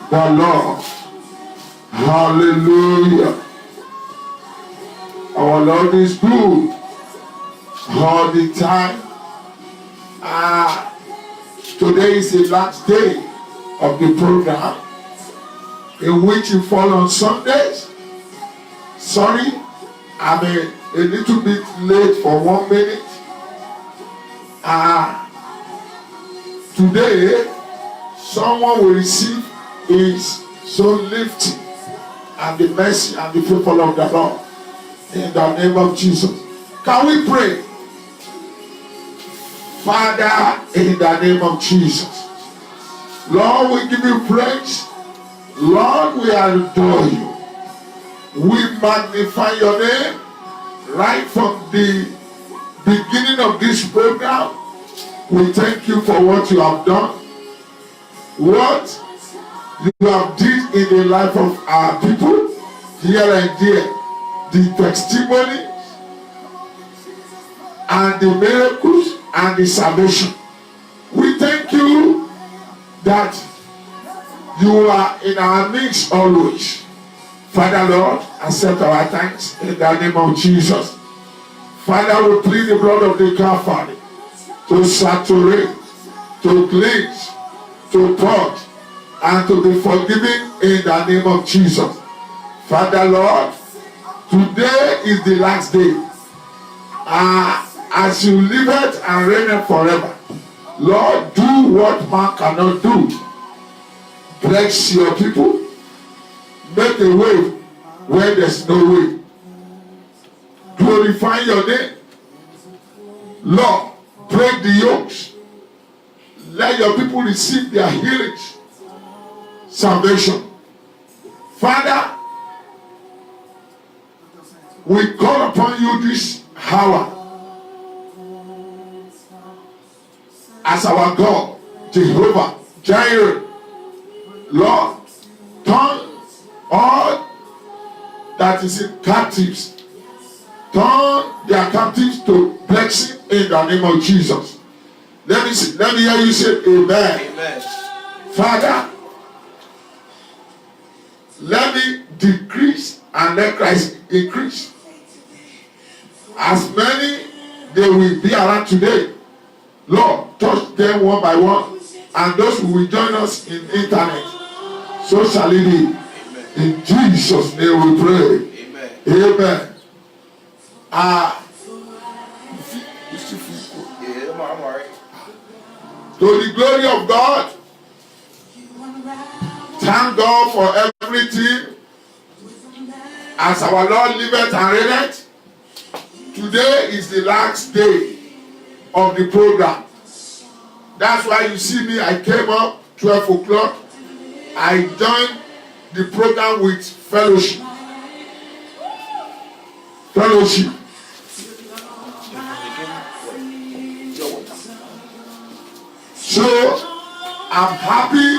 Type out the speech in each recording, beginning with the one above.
the Lord. Hallelujah. Our Lord is good all the time. Today is the last day of the program, in which you fall on Sundays. Sorry, I'm a little bit late for 1 minute. Today, someone will receive his soul lifting and the mercy and the favor of the Lord in the name of Jesus. Can we pray? Father, in the name of Jesus, Lord, we give you praise. Lord, we adore you. We magnify your name right from the beginning of this program. We thank you for what you have done, what you have did in the life of our people here and there, the testimonies and the miracles and the salvation. We thank you that you are in our midst always. Father, Lord, accept our thanks in the name of Jesus. Father, we plead the blood of the Calvary to saturate, to cleanse, to purge, and to be forgiven in the name of Jesus. Father, Lord, today is the last day. As you live it and reign it forever, Lord, do what man cannot do. Bless your people. Make a way where there's no way. Glorify your name. Lord, break the yokes. Let your people receive their healings, salvation. Father, we call upon you this hour as our God, Jehovah Jireh. Lord, turn all that is in captives, turn their captives to blessing in the name of Jesus. Let me hear you say amen. Amen. Father, let me decrease and let Christ increase. As many they will be around today, Lord, touch them one by one, and those who will join us in internet, so shall it be. In Jesus' name we pray. Amen. Amen. I'm alright. To the glory of God, thank God for everything. As our Lord liveth and reigneth, today is the last day of the program. That's why you see me, I came up 12 o'clock. I joined the program with fellowship. So I'm happy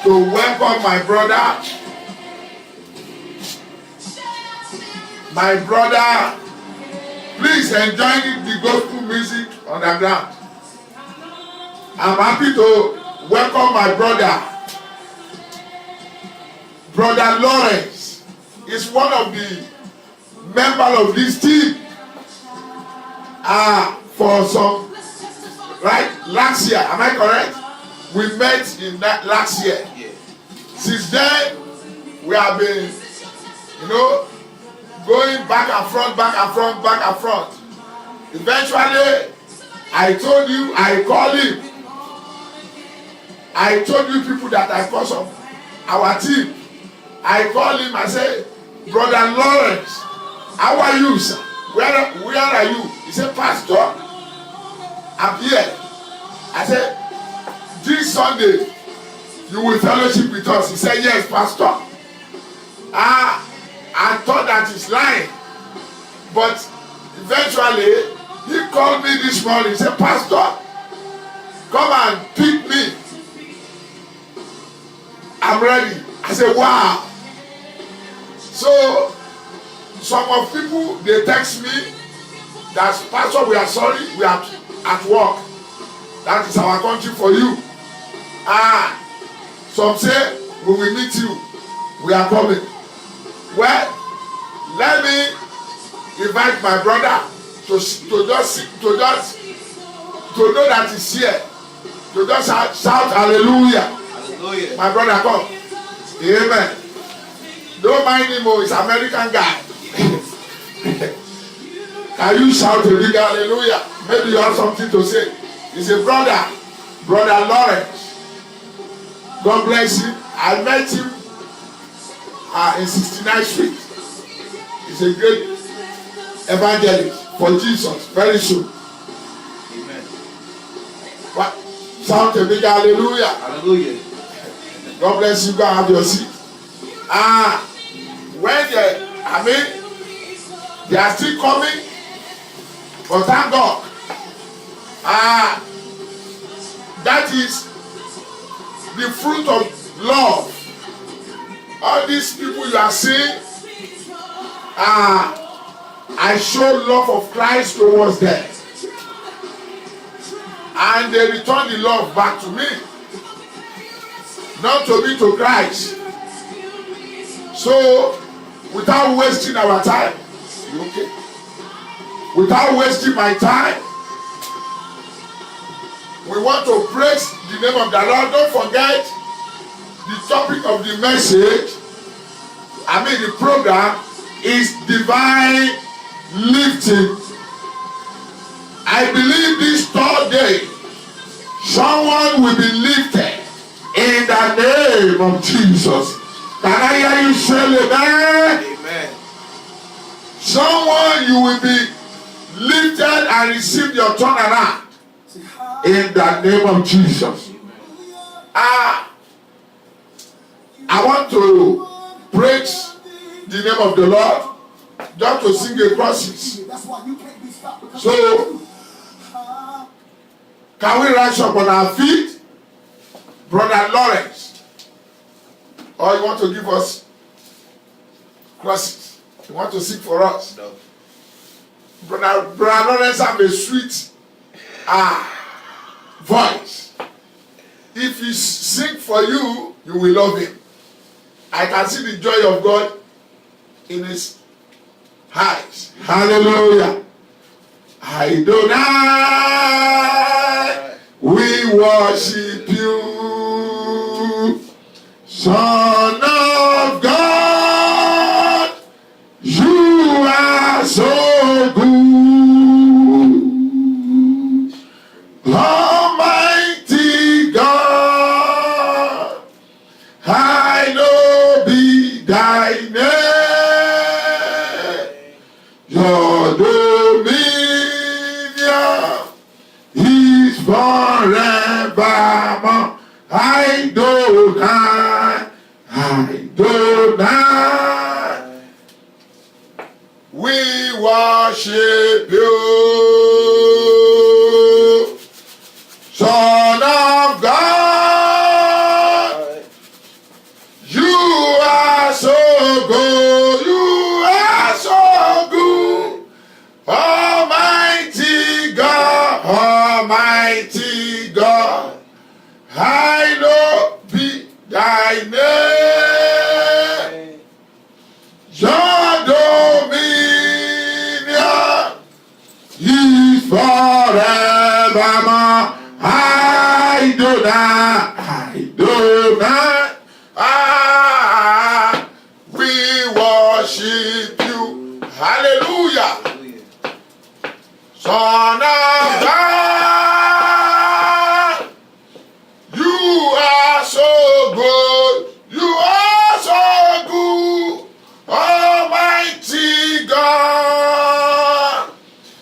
to welcome my brother. Please enjoy the gospel music on the ground. I'm happy to welcome my brother Lawrence. Is one of the members of this team. For some, right, last year, am I correct? We met in that last year. Yeah. Since then, we have been, going back and front. Eventually, I told you, I called him. I told you people that I call some our team. I called him, I said, Brother Lawrence, how are you, sir? Where are you? He said, Pastor, I'm here. I said, this Sunday, you will fellowship with us. He said, yes, Pastor. I thought that he's lying. But eventually, he called me this morning. He said, Pastor, come and pick me. I'm ready. I said, wow. So, some of people, they text me that, Pastor, we are sorry, we are at work. That is our country for you. Some say, we will meet you. We are coming. Well, let me invite my brother to know that he's here. To just shout hallelujah. Hallelujah. My brother, come. Amen. Don't mind him, he's an American guy. Can you shout a big hallelujah? Maybe you have something to say. He's a brother, Brother Lawrence. God bless him. I met him in 69th Street. He's a great evangelist for Jesus. Very soon. Amen. What? Shout a big hallelujah. Hallelujah. God bless you. Go and have your seat. When they are still coming, but thank God. That is the fruit of love. All these people you are seeing, I show love of Christ towards them. And they return the love back to me. Not to me, to Christ. So, without wasting our time, okay? Without wasting my time, we want to praise the name of the Lord. Don't forget the topic of the message, the program is divine lifting. I believe this third day, someone will be lifted in the name of Jesus. Can I hear you say amen? Amen. Someone, you will be lifted and receive your turnaround in the name of Jesus. I want to praise the name of the Lord, just to sing a crosses. So, can we rise up on our feet? Brother Lawrence, or you want to give us crosses? You want to sing for us? No. Brother Lawrence have a sweet voice. If he sing for you, you will love him. I can see the joy of God in his eyes. Hallelujah. Adonai, we worship you, Son of God. You are so good, Almighty God. Hallowed be thy name. Your dominion is forevermore. Adonai, we worship you, Son of God. You are so good, you are so good, Almighty God, Almighty God. Hallowed be thy name. Your dominion is forevermore. Adonai, we worship you. Hallelujah. Son of God, you are so good. You are so good, Almighty God.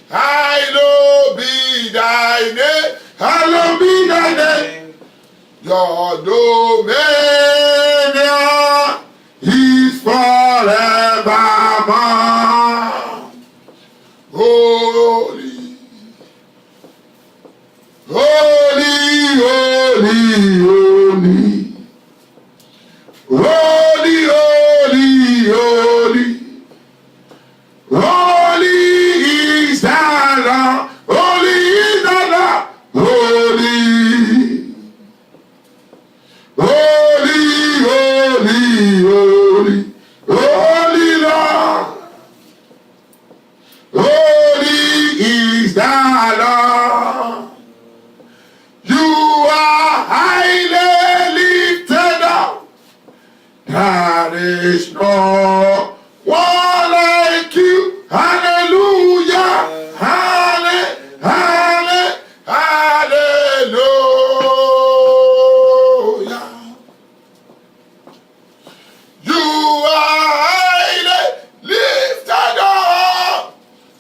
Hallowed be thy name. Hallowed be thy name. Your dominion is forevermore. Holy, holy, holy, holy. Holy, holy, holy. Holy is the Lord. Holy is the Lord. Holy. Holy is no one like you. Hallelujah. Hallelujah. You are highly lifted up.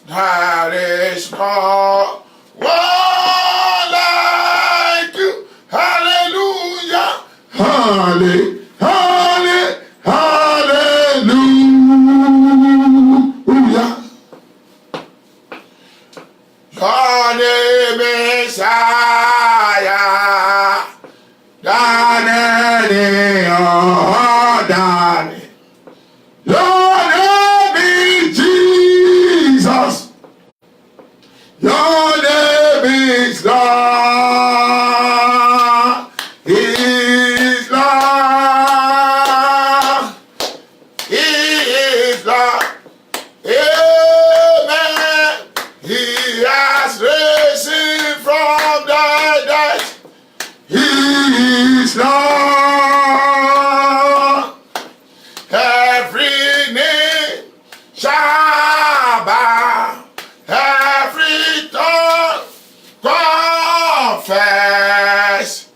There is no one like you. Hallelujah. Hallelujah. Your name is higher than any other name. Your name is Jesus. Your name is Lord. He is Lord. He is Lord. Amen. He has risen from the dead. He is Lord. Every knee shall bow. Every tongue confess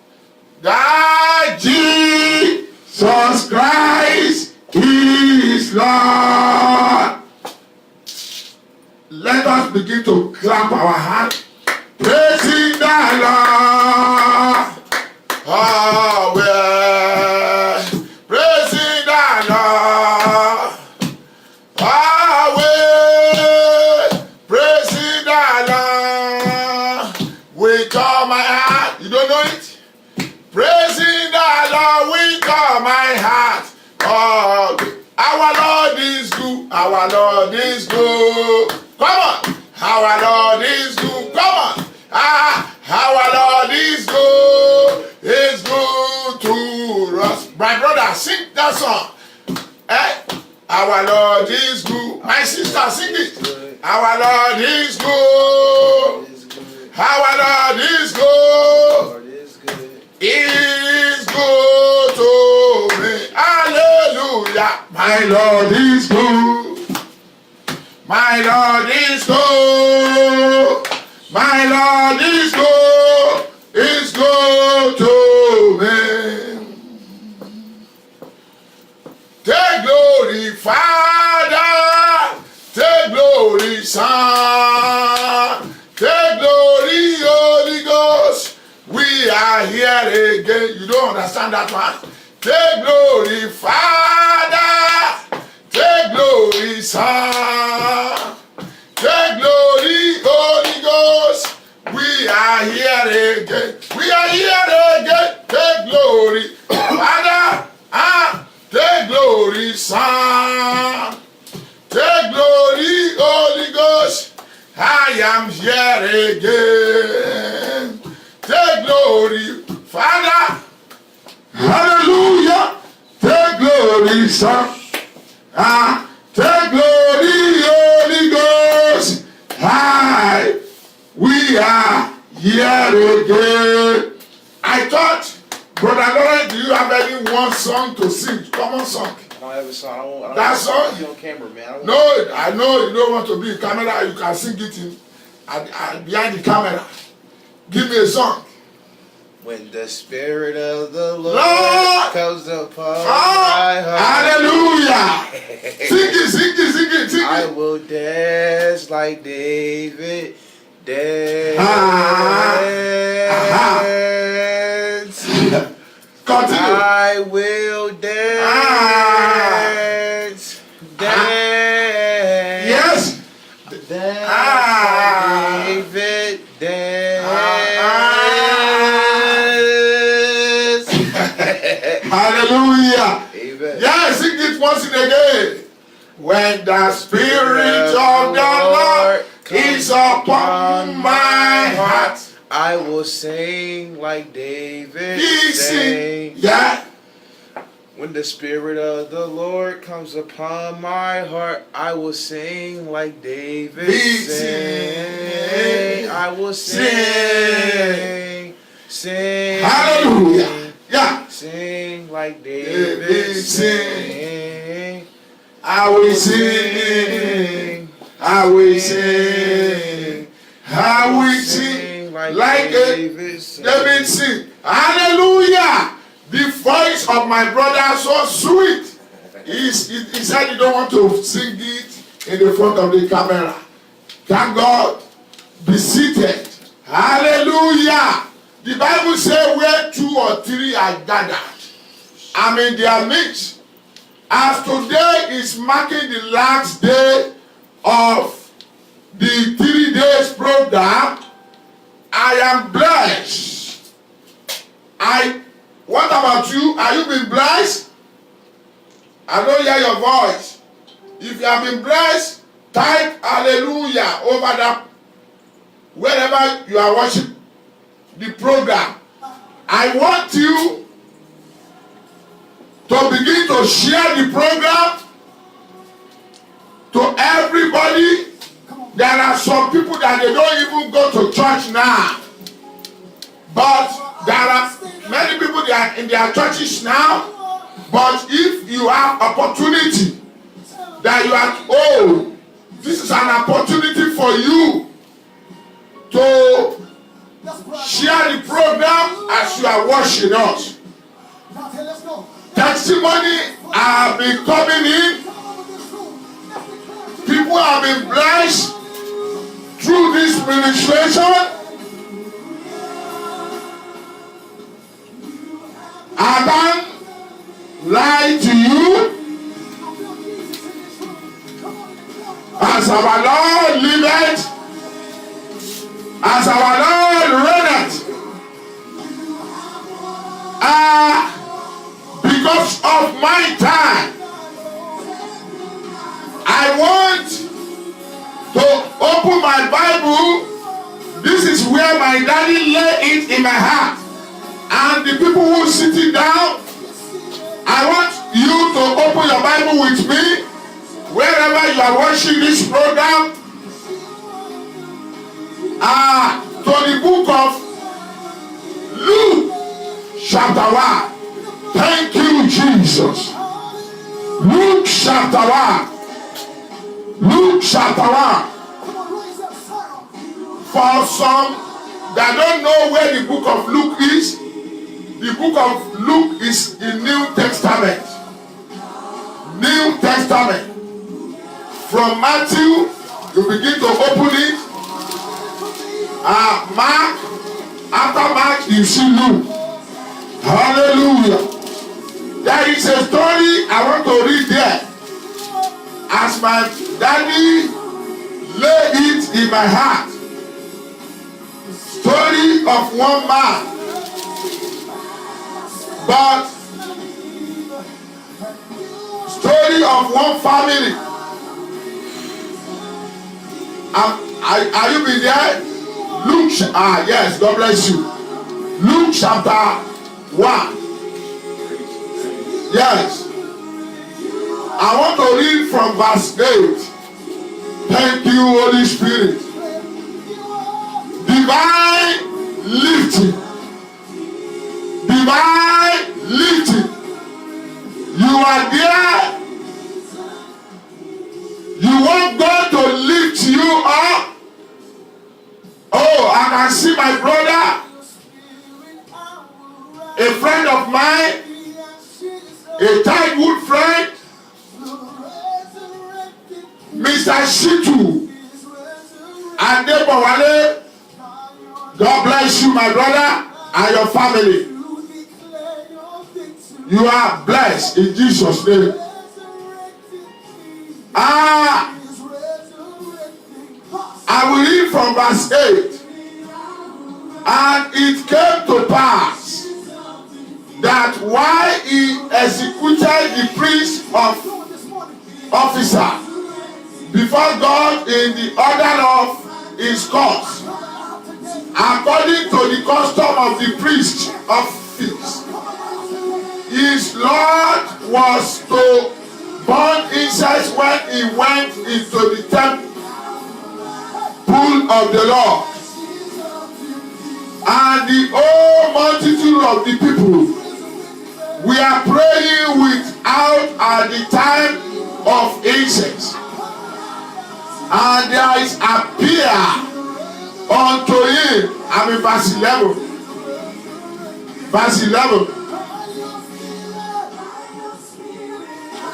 that Jesus Christ is Lord. Let us begin to clap our hands, praising the Lord. Oh, we're praising the Lord. Oh, we're praising the Lord with all my heart. You don't know it? Praising the Lord with all my heart. Oh, our Lord is good. Our Lord is good. Come on. Our Lord is good. Come on. Our Lord is good. Is good to us. My brother, sing that song. Our Lord is good. My sister, sing it. Our Lord is good. Our Lord is good. Is good to me. Hallelujah. My Lord is good. My Lord is good. My Lord is good. Is good to me. Take glory, Father. Take glory, Son. Take glory, Holy Ghost. We are here again. You don't understand that one? Take glory, Father. Take glory, Son. Take glory, Holy Ghost. We are here again. We are here again. Take glory, Father. Take glory, Son. Take glory, Holy Ghost. I am here again. Take glory, Father. Hallelujah. Take glory, Son. Take glory, Holy Ghost. We are here again. I thought, Brother Lawrence, do you have any one song to sing? Common song. I don't have a song. I don't That song? be on camera, man. No, I know you don't want to be in camera. You can sing it behind the camera. Give me a song. When the Spirit of the Lord, Lord comes upon my heart, hallelujah. Sing it. I will dance like David. Dance. Continue. I will dance. Dance. Yes. Dance like David. Dance. Hallelujah. Amen. Yeah, sing it once again. When the Spirit of the Lord is upon my heart, I will sing like David he sang. sing. Yeah. When the Spirit of the Lord comes upon my heart, I will sing like David He sang. sing. I will sing. Sing. Hallelujah. Yeah. Sing like David David sing. sang. I will sing. I will sing. I will sing like David sing. Hallelujah. The voice of my brother so sweet. He said he don't want to sing it in the front of the camera. Thank God. Be seated. Hallelujah. The Bible says where 2 or 3 are gathered, I'm in their midst. As today is marking the last day of the 3 days program, I am blessed. What about you? Are you been blessed? I don't hear your voice. If you have been blessed, type hallelujah over that wherever you are watching the program. I want you to begin to share the program to everybody. There are some people that they don't even go to church now. But there are many people that are in their churches now. But if you have opportunity that you are, oh, this is an opportunity for you to share the program as you are watching us. Testimony have been coming in. People have been blessed through this ministration. Adam lie to you as our Lord liveth, as our Lord reigneth. Because of my time, I want to open my Bible. This is where my daddy lay it in my heart. And the people who are sitting down, I want you to open your Bible with me wherever you are watching this program. To the book of Luke chapter 1. Thank you, Jesus. Luke chapter 1. Luke chapter 1. For some that don't know where the book of Luke is, the book of Luke is in New Testament. New Testament. From Matthew, you begin to open it. Mark. After Mark, you see Luke. Hallelujah. There is a story I want to read there. As my daddy lay it in my heart. Story of one man. But story of one family. Are you been there? Luke, yes, God bless you. Luke chapter 1. Yes. I want to read from verse 8. Thank you, Holy Spirit. Divine lifting. Divine lifting. You are there. You want God to lift you up. Oh, I can see my brother, a friend of mine, a childhood friend, Mr. Shitu Adebowale. God bless you, my brother, and your family. You are blessed in Jesus' name. I will read from verse 8. And it came to pass that while he executed the priest officer before God in the order of his course, according to the custom of the priest office, his Lord was to burn incense when he went into the temple of the Lord. And the whole multitude of the people, we are praying without at the time of incense. And there is appear unto him. I'm in verse 11. Verse 11.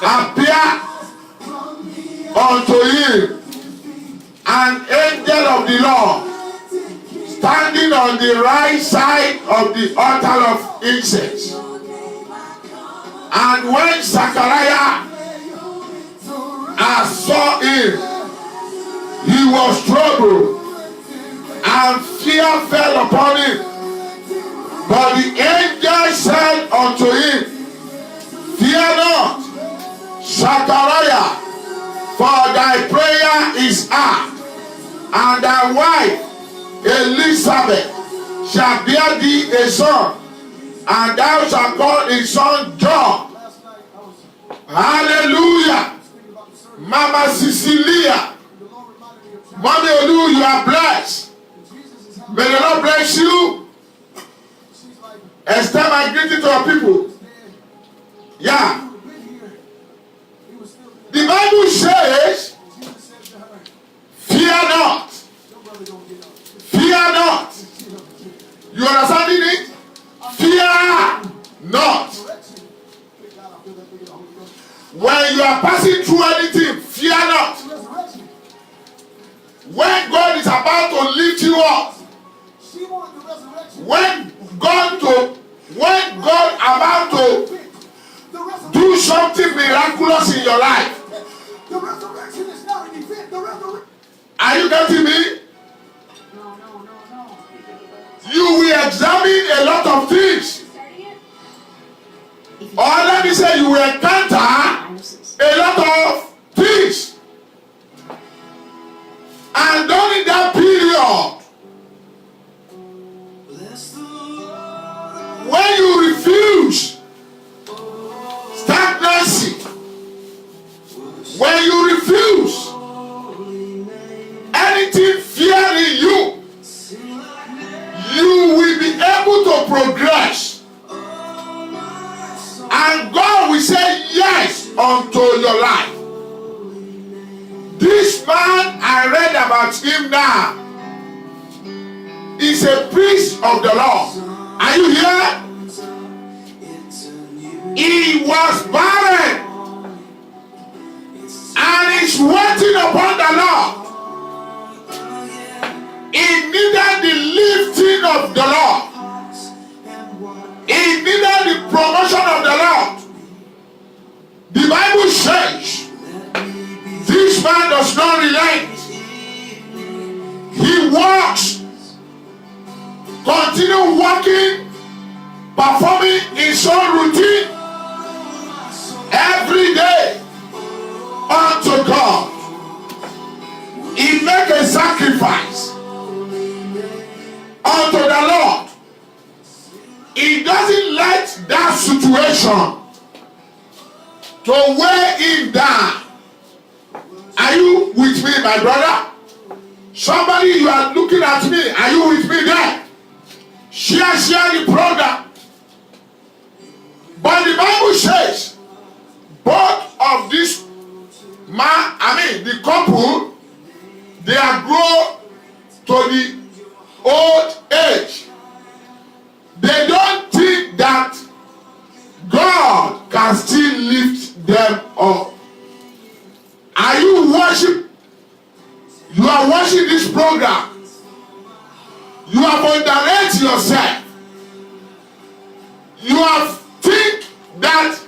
Appear unto him an angel of the Lord standing on the right side of the altar of incense. And when Zachariah saw him, he was troubled, and fear fell upon him. But the angel said unto him, Fear not, Zachariah, for thy prayer is heard, and thy wife Elizabeth shall bear thee a son, and thou shalt call his son John. Hallelujah. Mama Cecilia, Mommy Olu, you are blessed. May the Lord bless you. Extend my greeting to our people. Yeah. The Bible says, Fear not. Fear not. You understanding it? Fear not. When you are passing through anything, fear not. When God is about to lift you up, when God about to do something miraculous in your life, are you getting me? You will examine a lot of things. Or let me say, you will encounter a lot of things. And during that period, when you refuse stagnancy, when you refuse anything fearing you, you will be able to progress. And God will say yes unto your life. This man, I read about him now, is a priest of the Lord. Are you here? He was barren and is waiting upon the Lord. He needed the lifting of the Lord. He needed the promotion of the Lord. The Bible says this man does not relent. He walks, continue walking, performing his own routine every day unto God. He make a sacrifice unto the Lord. He doesn't let that situation to weigh him down. Are you with me, my brother? Somebody, you are looking at me. Are you with me there? Share the program. But the Bible says both of this man, the couple, they are grown to the old age. They don't think that God can still lift them up. Are you watching? You are watching this program. You have underrated yourself. You have think that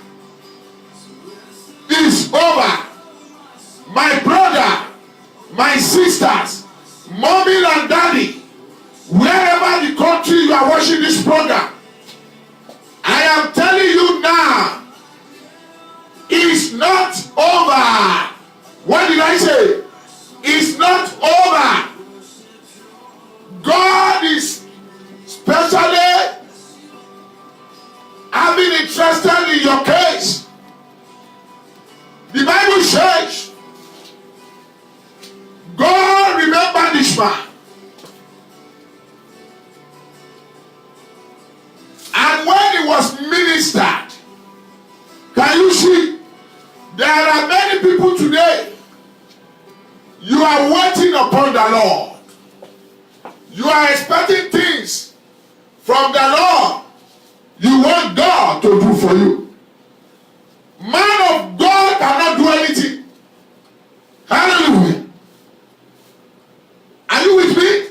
it's over. My brother, my sisters, mommy and daddy, wherever the country you are watching this program, I am telling you now, it's not over. What did I say? It's not over. God is specially having interested in your case. The Bible says, God remembered this man. And when he was ministered, can you see? There are many many people today, you are waiting upon the Lord. You are expecting things from the Lord you want God to do for you. Man of God cannot do anything. Hallelujah. Are you with me?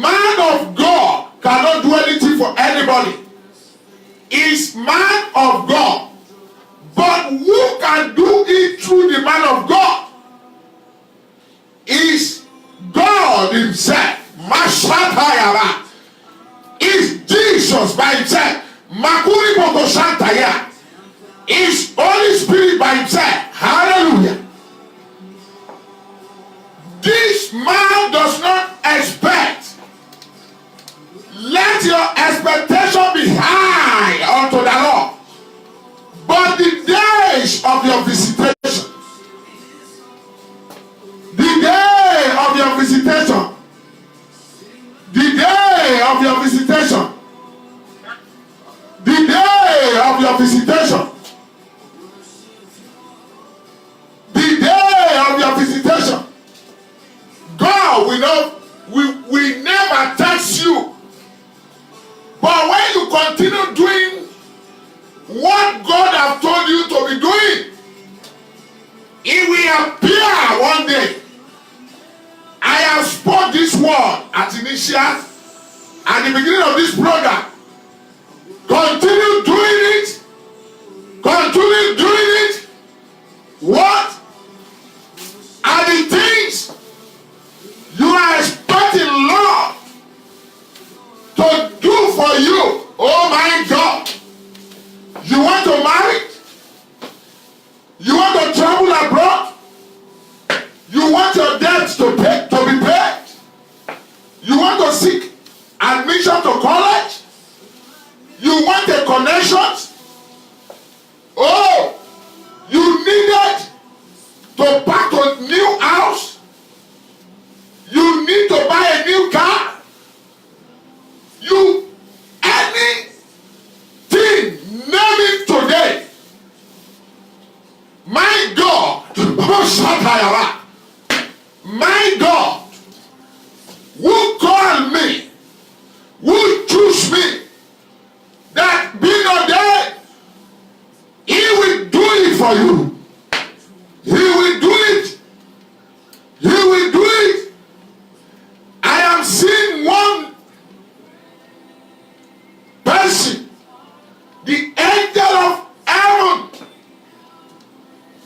Man of God cannot do anything for anybody. Is man of God. But who can do it through the man of God? Is God himself. Mashatayaba. Is Jesus by himself. Makuri Bokoshantaya. Is Holy Spirit by himself. Hallelujah. This man does not expect. Let your expectation be high unto the Lord. But the days of your visitation, the day of your visitation, the day of your visitation, the day of your visitation, the day of your visitation, God will never test you. But when you continue doing what God has told you to be doing, it will appear one day. I have spoke this word at initial, at the beginning of this program. Continue doing it. Continue doing it. What are the things you are expecting Lord to do for you? Oh my God. You want to marry? You want to travel abroad? You want your debts to be paid? You want to seek admission to college? You want a connection? Oh, you needed to pack a new house? You need to buy a new car? You anything, name it today. My God, my God, who called me, who chose me, that being ordained, he will do it for you. He will do it. He will do it. I am seeing one person, the angel of heaven,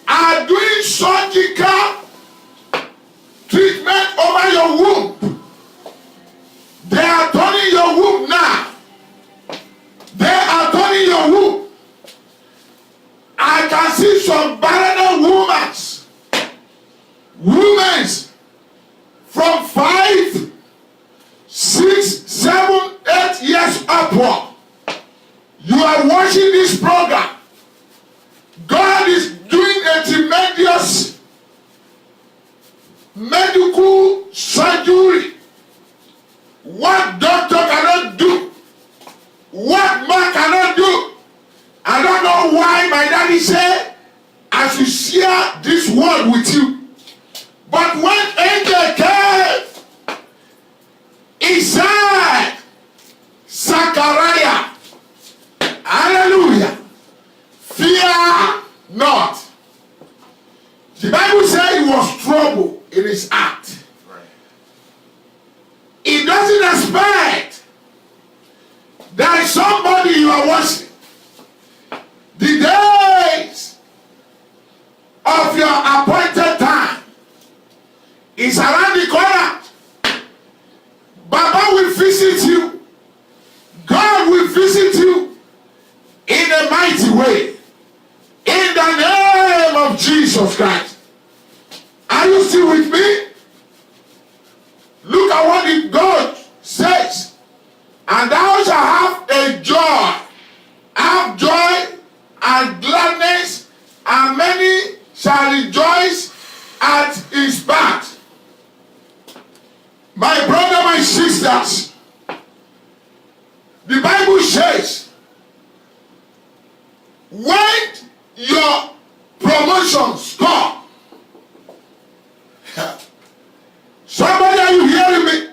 are doing surgical treatment over your womb. They are turning your womb now. They are turning your womb. I can see some barren women from 5, 6, 7, 8 years upward. You are watching this program. God is doing a tremendous medical surgery. What doctor cannot do, what man cannot do. I don't know why my daddy said I should share this word with you. But when angel came, he said, Zachariah, hallelujah, fear not. The Bible says he was troubled in his heart. He doesn't expect there is somebody you are watching. The days of your appointed time is around the corner. Baba will visit you. God will visit you in a mighty way. In the name of Jesus Christ. Are you still with me? Look at what the God says. And thou shalt have a joy. Have joy and gladness, and many shall rejoice at his birth. My brother, my sisters, the Bible says, when your promotion promotions come. Somebody, are you hearing me?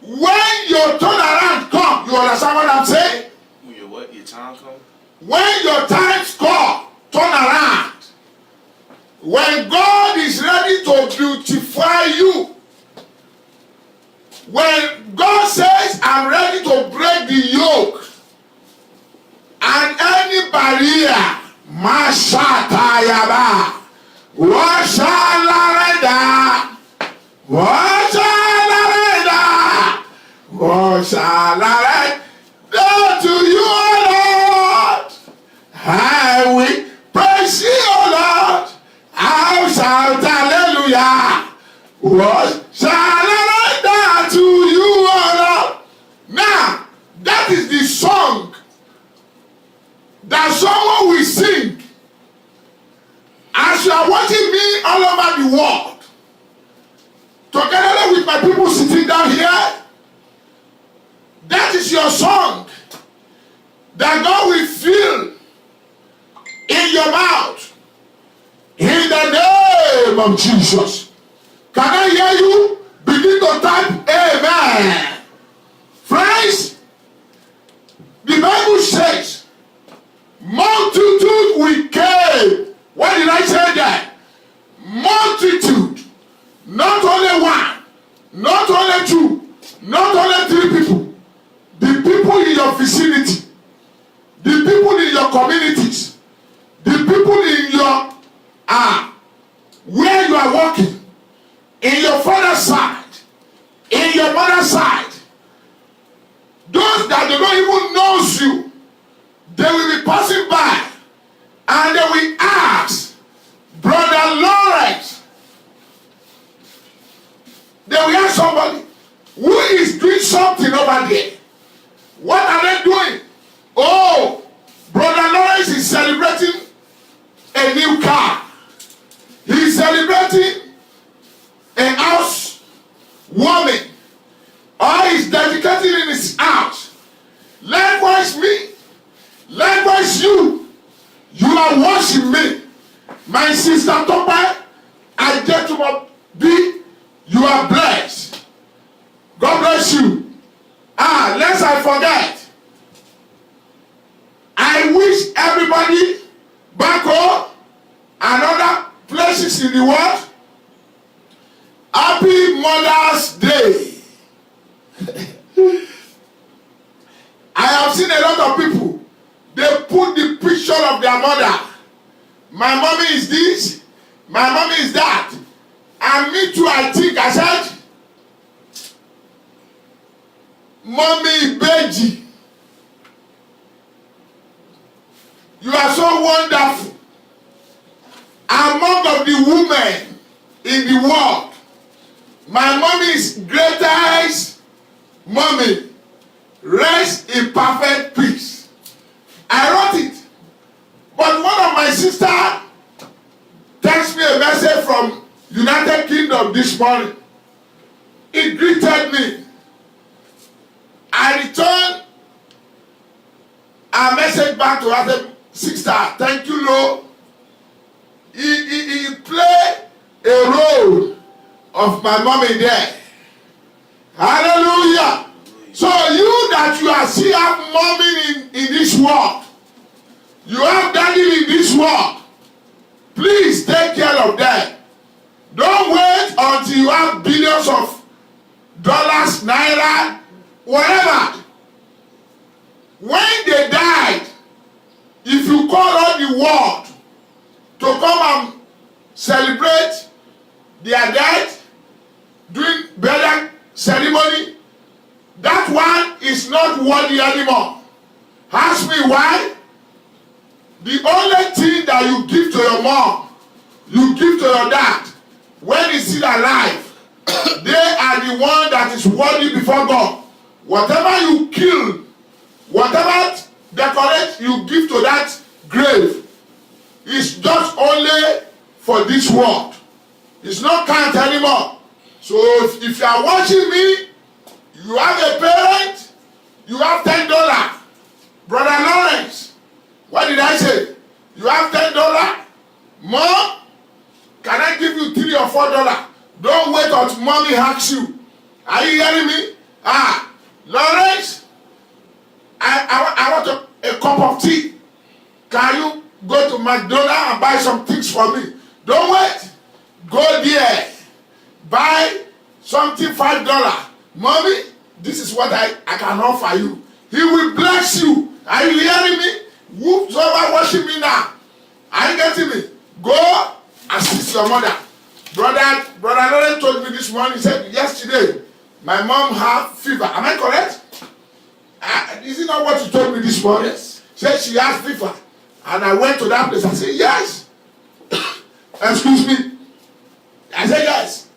When your turnaround come, you understand what I'm saying? When your what? Your time come? When your times come, turn around. When God is ready to beautify you, when God says, I'm ready to break the yoke and any barrier, Mashatayaba, Washalareda, Washalareda, Washalareda, to you, O Lord, I will praise you, O Lord, I'll shout hallelujah, Washalareda, to you, O Lord. Now, that is the song that someone will sing as you are watching me all over the world, together with my people sitting down here. That is your song that God will fill in your mouth in the name of Jesus. Can I hear you begin to type amen? Friends, the Bible says multitude will came. What did I say there? Multitude. Not only one, not only two, not only three people. The people in your vicinity, the people in your communities, the people in your where you are working, in your father's side, in your mother's side, those that do not even know you, they will be passing by and they will ask, Brother Lawrence, they will ask somebody, who is doing something over there? What are they doing? Oh, Brother Lawrence is celebrating a new car. He is celebrating a house warming. Or he is dedicating in his house. Likewise me. Likewise you. You are watching me. My sister Topa, I get to be. You are blessed. God bless you. Lest I forget. I wish everybody back home and other places in the world Happy Mother's Day. I have seen a lot of people. They put the picture of their mother. My mommy is this. My mommy is that. And me too, I think. I said, Mommy Beji, you are so wonderful. Among of the women in the world, my mommy is greatest mommy. Rest in perfect peace. I wrote it. But one of my sisters texted me a message from United Kingdom this morning. It greeted me. I returned a message back to her. Sister, thank you, Lord. He played a role of my mommy there. Hallelujah. So you that you are still have mommy in this world, you have daddy in this world, please take care of them. Don't wait until you have billions of dollars, naira, whatever. When they died, if you call on the world to come and celebrate their death, doing burial ceremony, that one is not worthy anymore. Ask me why? The only thing that you give to your mom, you give to your dad, when he's still alive, they are the one that is worthy before God. Whatever you kill, whatever decorate you give to that grave, is just only for this world. It's not count anymore. So if you are watching me, you have a parent, you have $10. Brother Lawrence, what did I say? You have $10, mommy asks you, are you hearing me? Lawrence, I want a cup of tea. Can you go to McDonald's and buy some things for me? Don't wait. Go there. Buy something $5. Mommy, this is what I can offer you. He will bless you. Are you hearing me? Whosoever worship me now. Are you getting me? Go assist your mother. Brother Lawrence told me this morning, he said, yesterday, my mom had fever. Am I correct? Is it not what you told me this morning? Yes. Said she has fever. And I went to that place. I said, yes. Excuse me. I said, yes.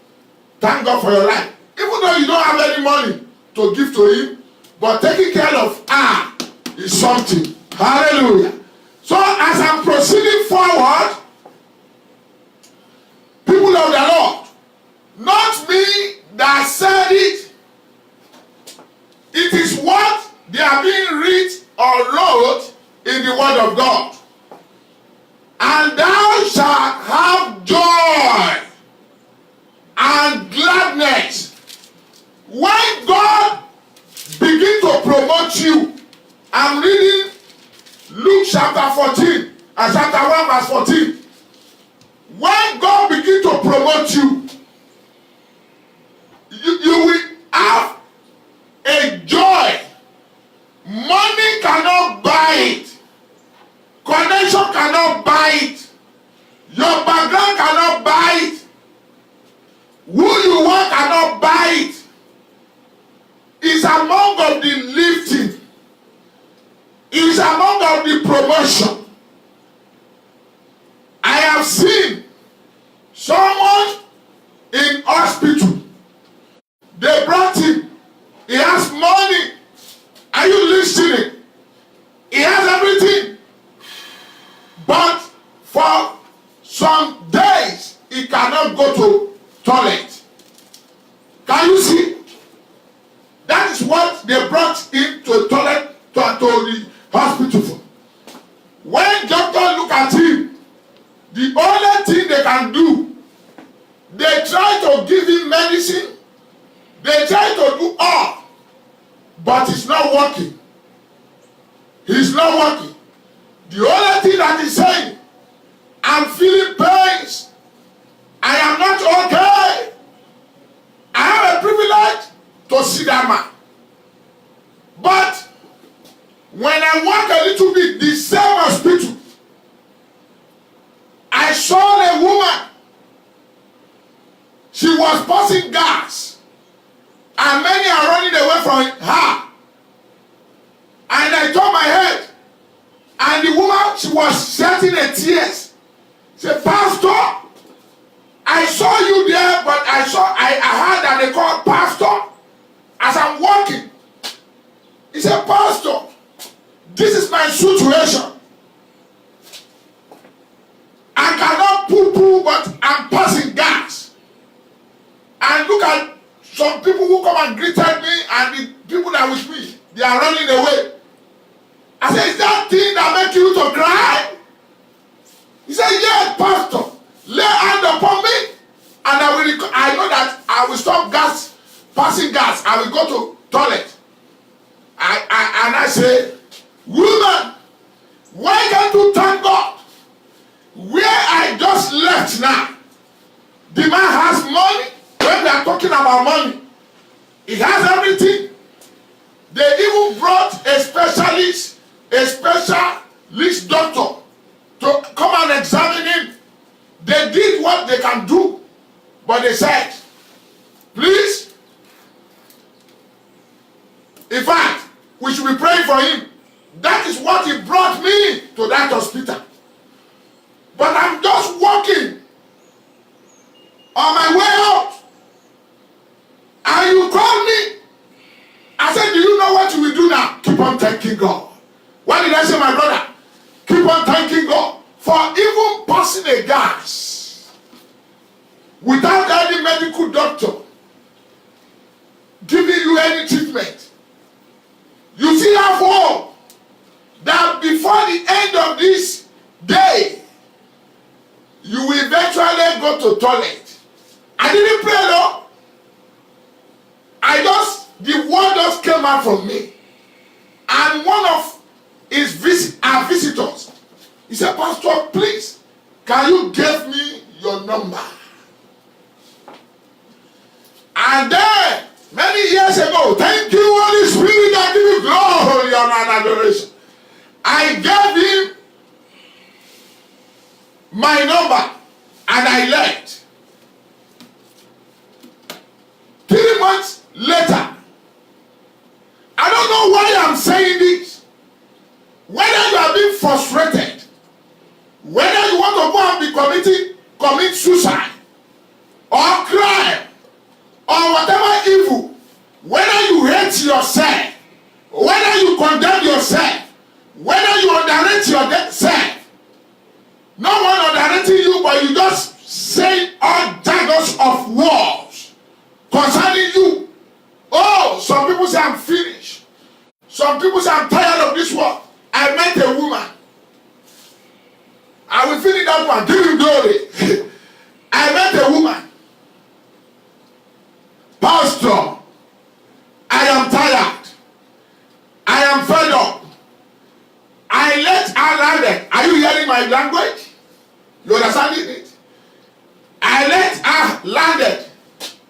Thank God for your life. Even though you don't have any money to give to him, but taking care of her is something. Hallelujah. So as I'm proceeding forward, people of the Lord, not me that said it. It is what they are being read or wrote in the word of God. And thou shalt have joy and gladness. When God begin to promote you, I'm reading Luke chapter 14 and chapter 1 verse 14. When God begin to promote you, you will have a joy. Money cannot buy it. Connection cannot buy it. Your background cannot buy it. Who you want cannot buy it. It's among of the lifting. It's among of the promotion. I have seen someone in hospital. They brought him. He has money. Are you listening? He has everything. But for some days, he cannot go to toilet. Can you see? That is what they brought him to toilet, to the hospital for. When doctors look at him, the only thing they can do, they try to give him medicine. They try to do all. But it's not working. He's not working. The only thing that he's saying, I'm feeling pains. I am not okay. I have a privilege to see that man. But when I walk a little bit, the same hospital, I saw a woman. She was passing gas. And many are running away from her. And I turned my head. And the woman, she was shedding her tears. She said, Pastor, I saw you there, but I heard that they called Pastor as I'm walking. He said, Pastor, this is my situation. I cannot poo-poo, but I'm passing gas. And look at some people who come and greeted me, and the people that are with me, they are running away. I said, is that thing that make you to cry? He said, yes, Pastor. Lay hand upon me, and I know that I will stop passing gas. I will go to toilet. And I say, woman, why can't you thank God? Where I just left now, the man has money. When we are talking about money, he has everything. They even brought a specialist doctor to come and examine him. They did what they can do, but they said, please, in fact, we should be praying for him. That is what he brought me to that hospital. But I'm just walking on my way out. And you called me. I said, do you know what you will do now? Keep on thanking God. What did I say, my brother? Keep on thanking God for even passing a gas without any medical doctor giving you any treatment. You see how far that before the end of this day, you will eventually go to toilet. I didn't pray though. the word just came out from me. And one of our visitors, he said, Pastor, please, can you give me your number? And then, many years ago, thank you, Holy Spirit, I give you glory, honor, and adoration. I gave him my number, and I left. 3 months later, I don't know why I'm saying this. Whether you are being frustrated, whether you want to go and commit suicide, or crime, or whatever evil, whether you hate yourself, whether you condemn yourself, whether you underrate yourself, no one underrating you, but you just say all jargons of words concerning you. Oh, some people say I'm finished. Some people say I'm tired of this work. I met a woman. I will finish that one. Give him glory. I met a woman. Pastor, I am tired. I am fed up. I let her landed. Are you hearing my language? You understanding it? I let her landed.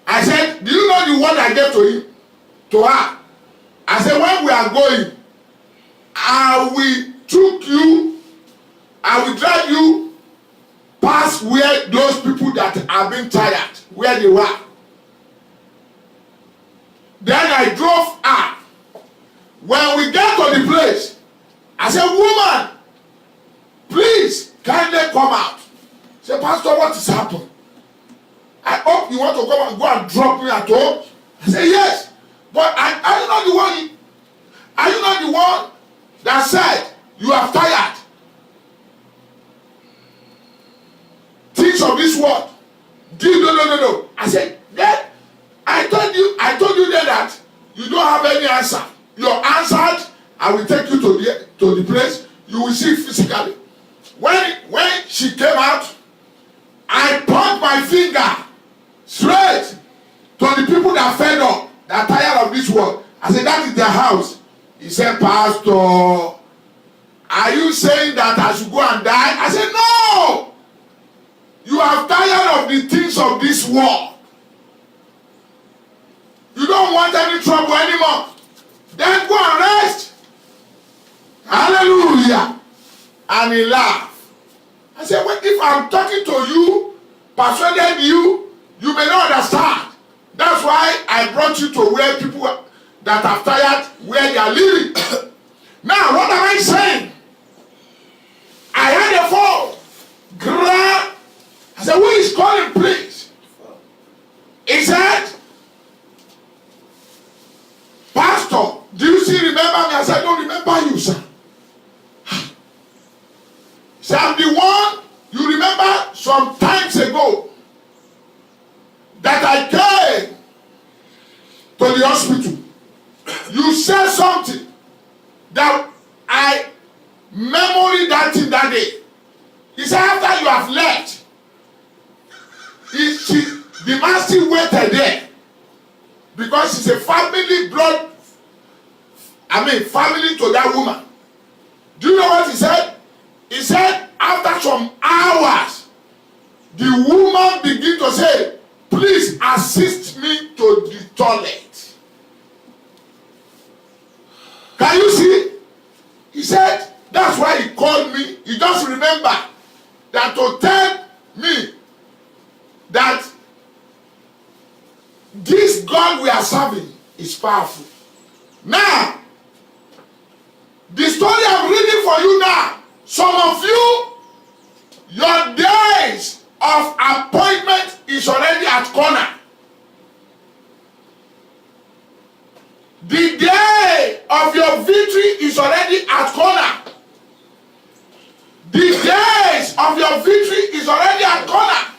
I said, do you know the word I gave to her? I said, when we are going, I will drive you past where those people that are being tired, where they were. Then I drove her. When we get to the place, I said, woman, please, kindly come out. She said, Pastor, what has happened? I hope you want to come and go and drop me at home. I said, yes. But are you not the one? Are you not the one that said you are tired? Things of this world. No. I said, then I told you then that you don't have any answer. You're answered. I will take you to the place. You will see physically. When she came out, I pointed my finger straight to the people that fed up, that are tired of this world. I said, that is their house. He said, Pastor, are you saying that I should go and die? I said, no. You are tired of the things of this world. You don't want any trouble anymore. Then go and rest. Hallelujah. And he laughed. I said, well, if I'm talking to you, persuaded you, you may not understand. That's why I brought you to where people that are tired, where they are living. Now, what am I saying? I had a phone. I said, who is calling, please? He said, Pastor, do you still remember me? I said, I don't remember you, sir. He said, I'm the one you remember some times ago that I came to the hospital. You said something that I memory that thing that day. He said, after you have left, the man still waited there because it's a family to that woman. Do you know what he said? He said, after some hours, the woman began to say, please assist me to the toilet. Can you see? He said, that's why he called me. He just remember that to tell me that this God we are serving is powerful. Now, the story I'm reading for you now, some of you, your days of appointment is already at corner. The day of your victory is already at corner. The days of your victory is already at corner.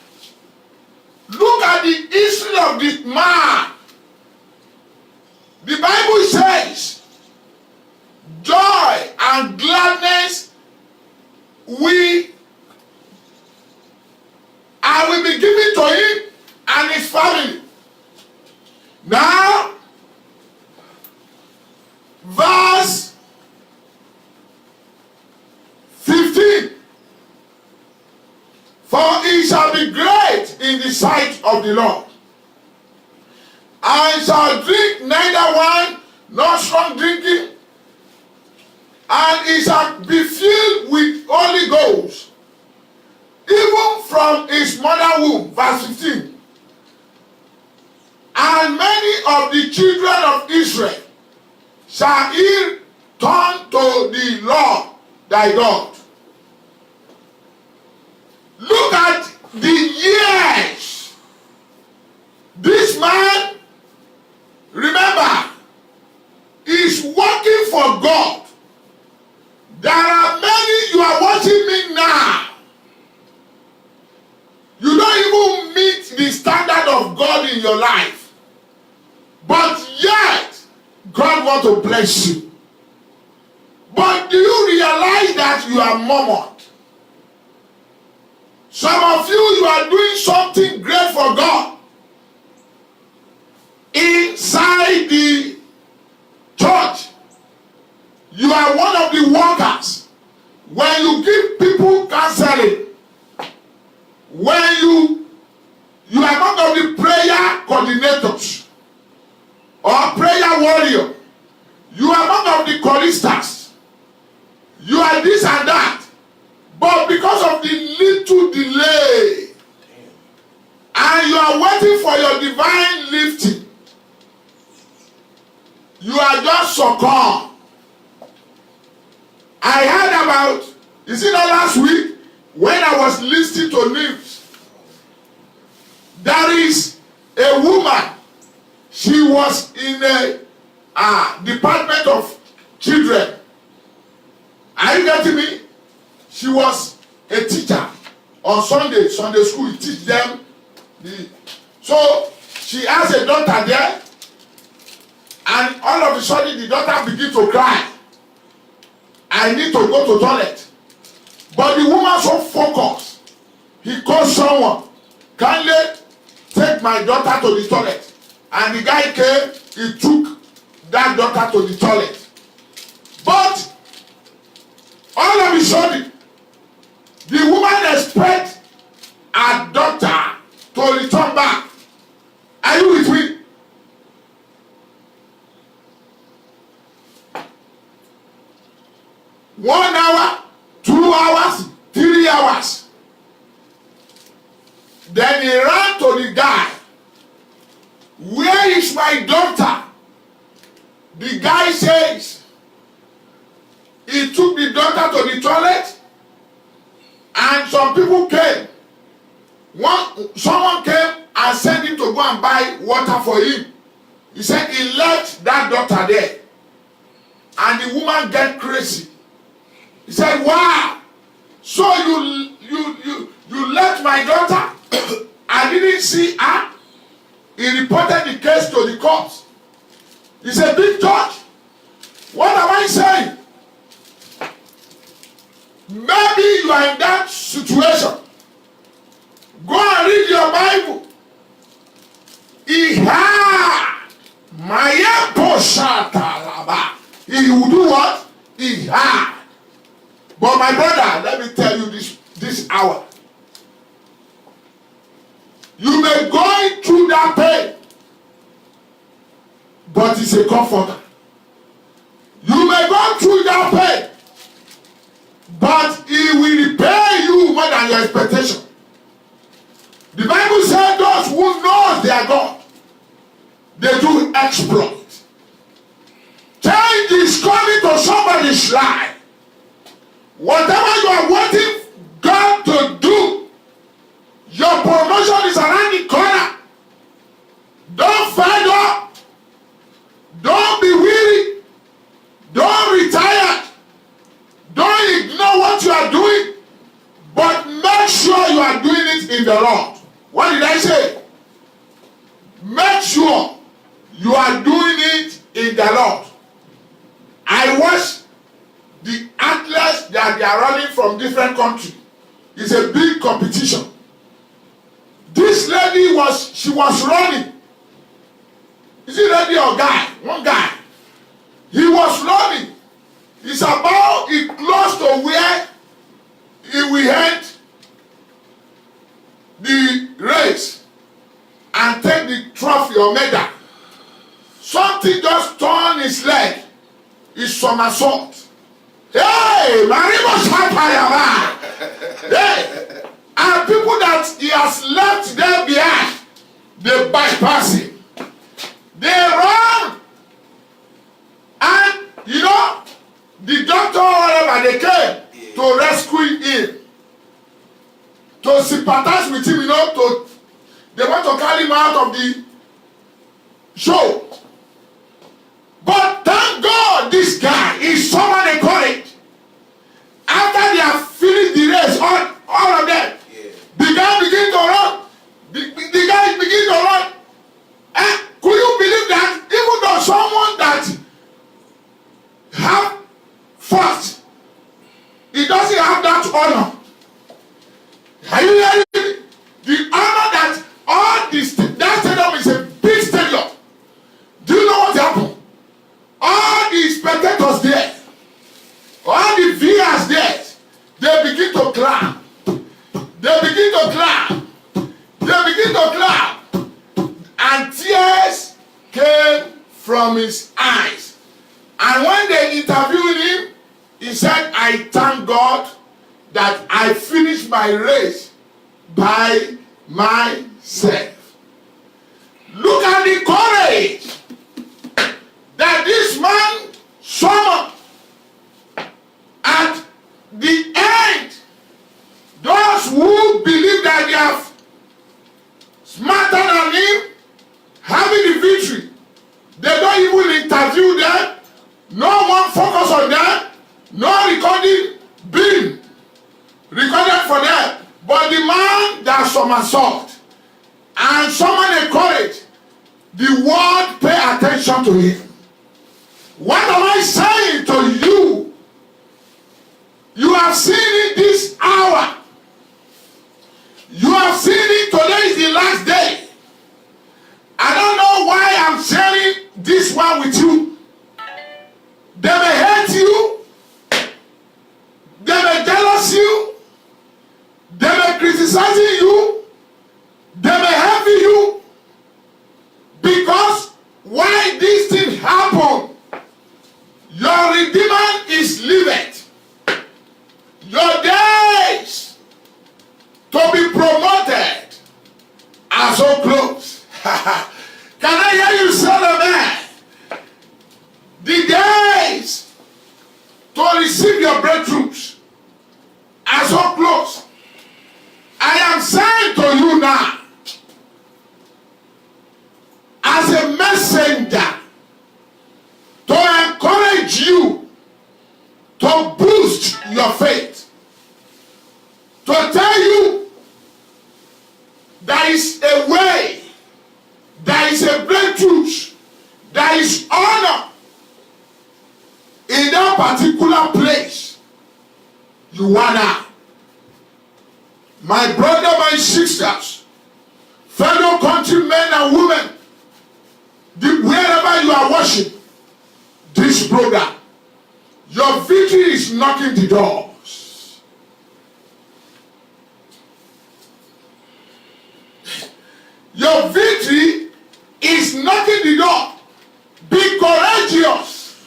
Look at the history of this man. The Bible says, joy and gladness will be given to him and his family. Now, shall be great in the sight of the Lord, and shall drink neither wine nor strong drinking, and he shall be filled with Holy Ghost, even from his mother womb. Verse 15. And many of the children of Israel shall he turn to the Lord thy God. Look at the years. This man, remember, is working for God. There are many, you are watching me now. You don't even meet the standard of God in your life. But yet, God wants to bless you. But do you realize that you are murmured? Some of you are doing something great for God inside the church. You are one of the workers. When you give people counseling, when you are one of the prayer coordinators or prayer warrior, you are one of the choristers, you are this and that, but because of the little delay, and you are waiting for your divine lifting, you are just succumb. I heard about, is it not last week, when I was listening to news, there is a woman, she was in a department of children. Are you getting me? She was a teacher on Sunday school, you teach them. So she has a daughter there, and all of a sudden the daughter begins to cry. I need to go to toilet. But the woman so focused, he called someone, kindly take my daughter to the toilet. And the guy came, he took that daughter to the toilet. But all of a sudden, the woman expects her daughter to return back. Are you with me? One hour, 2 hours, 3 hours. Then he ran to the guy. Where is my daughter? The guy says he took the daughter to the toilet, and some people came. Someone came and sent him to go and buy water for him. He said he left that daughter there, and the woman get crazy. He said, wow, so you left my daughter? I didn't see her. He reported the case to the cops. He said, big church, what am I saying? Maybe you are in that situation. Go and read your Bible. He will do what? He had. But my brother, let me tell you this hour. You may go through that pain, but it's a comforter. You may go through that pain, but it will repay you more than your expectation. The Bible says those who know their God, they do exploit. Change is coming to somebody's life. Whatever you are waiting God to do, your promotion is around the corner. Don't fed up. Don't be weary. Don't retire. Don't ignore what you are doing. But make sure you are doing it in the Lord. What did I say? Make sure you are doing it in the Lord. I watch the athletes that they are running from different countries. It's a big competition. This lady was running. Is it lady or guy? One guy. He was running. It's about close to where he will end. your medal. Something just turned his leg. He somersault. Hey, Marimo Shapayama. Hey, and people that he has left there behind, they bypass him. They run. And, you know, the doctor or whatever, they came to rescue him. To sympathize with him, you know, they want to carry him out of the show. But thank God this guy is someone they courage. After they have finished the race, all of them, the guy begin to run. The guy begin to run. And could you believe that even though someone that have first, he doesn't have that honor. Are you hearing me? The honor that all this, that stadium is a big stadium. Do you know what happened? All the spectators there, all the viewers there, they begin to clap. They begin to clap. They begin to clap. And tears came from his eyes. And when they interviewed him, he said, I thank God that I finished my race by myself. Look at the courage that this man summoned. At the end, those who believe that they have smarter than him, having the victory, they don't even interview them, no one focus on them, no recording being recorded for them. But the man that somersault and someone encouraged, the world pay attention to him. What am I saying to you? You have seen it this hour. You have seen it. Today is the last day. I don't know why I'm sharing this one with you. They may hate you. They may jealous you. They may criticize you. They may envy you. Because why this thing happened? Your Redeemer is living. Your days to be promoted are so close. Can I hear you say amen? The days to receive your breakthroughs are so close. I am saying to you now, as a messenger, to encourage you, to boost your faith, to tell you there is a way, there is a breakthrough, there is honor in that particular place you wanna. My brother, my sisters, fellow countrymen and women, wherever you are watching this program, your victory is knocking the doors. Your victory is knocking the door. Be courageous.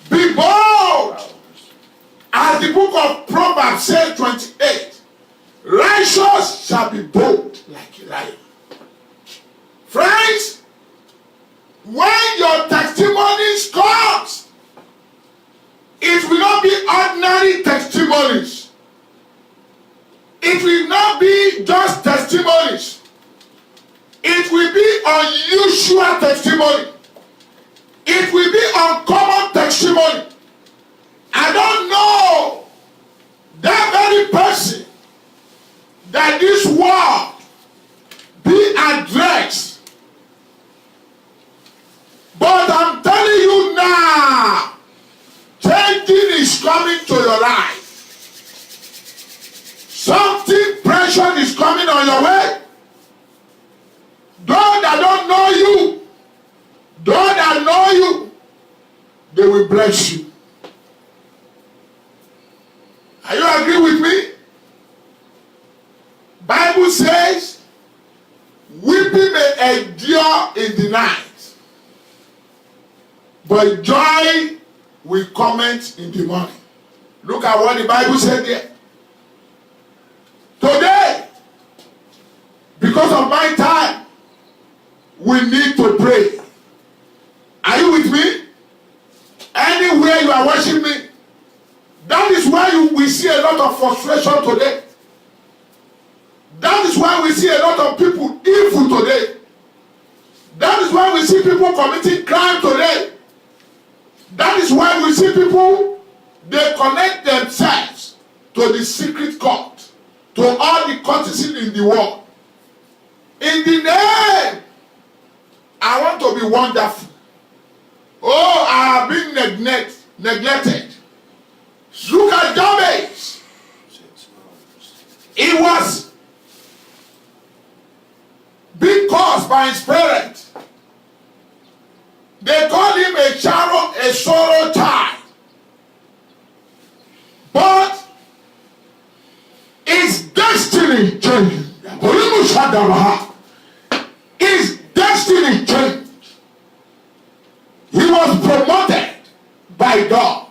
Be bold. As the book of Proverbs says 28, righteous shall be bold like a lion. Friends, when your testimonies comes, it will not be ordinary testimonies. It will not be just testimonies. It will be unusual testimony. It will be uncommon testimony. I don't know that very person that this world be addressed. But I'm telling you now, changing is coming to your life. Something precious is coming on your way. Those that don't know you, those that know you, they will bless you. Are you agree with me? Bible says, weeping may may endure in the night, but joy will comment in the morning. Look at what the Bible said there. Today, because of my time, we need to pray. Are you with me? Anywhere you are watching me, that is why we see a lot of frustration today. That is why we see a lot of people evil today. That is why we see people committing crime today. That is why we see people, they connect themselves to the secret court, to all the courtesy in the world. In the name, I want to be wonderful. Oh, I have been neglected. Look at Jabez. It was being caused by his parents. They called him a sorrow child. But his destiny changed. His destiny changed. He was promoted by God.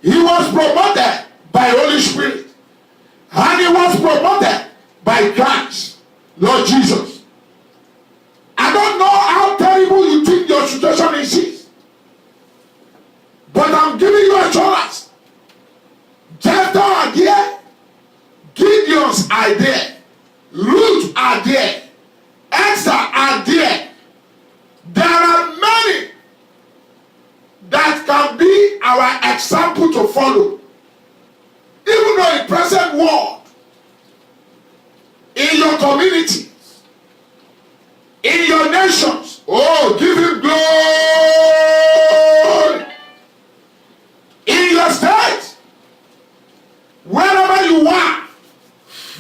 He was promoted by Holy Spirit. And he was promoted by Christ, Lord Jesus. I don't know how terrible you think your situation is, but I'm giving you assurance. Jephthah are there, Gideon's are there, Ruth are there, Esther are there. There are many that can be our example to follow. Even though in present world, in your community, in your nations, oh, give him glory. In your state, wherever you are,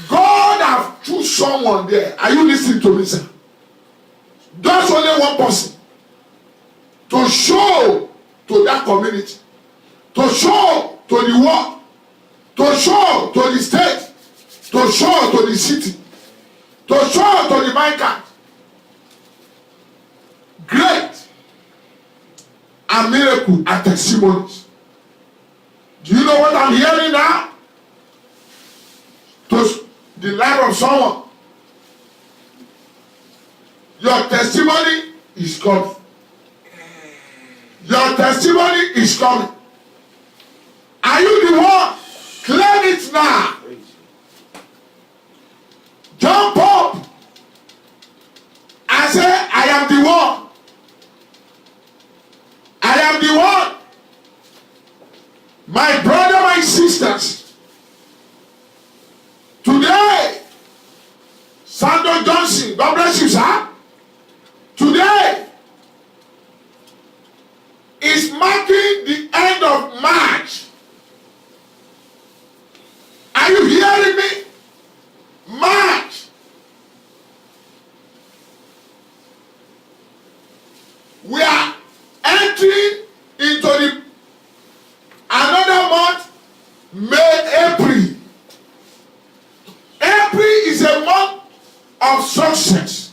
God have chosen someone there. Are you listening to me, sir? There's only one person to show to that community, to show to the world, to show to the state, to show to the city, to show to the mankind. Great and miracle and testimonies. Do you know what I'm hearing now? To the life of someone. Your testimony is coming. Your testimony is coming. Are you the one? Claim it now. Jump up and say, I am the one. I am the one. My brother, my sisters. Today, Sandro Johnson, God bless you, sir. Today is marking the end of March. Are you hearing me? March. We are entering into another month, April. April is a month of success.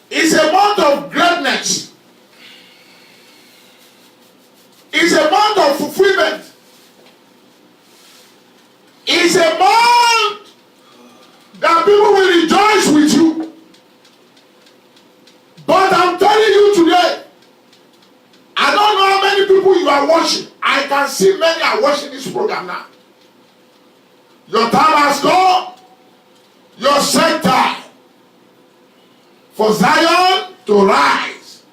It's a month of greatness. It's a month of fulfillment. It's a month that people will rejoice with you. But I'm telling you today, I don't know how many people you are watching. I can see many are watching this program now. Your time has come. Your set time for Zion to rise.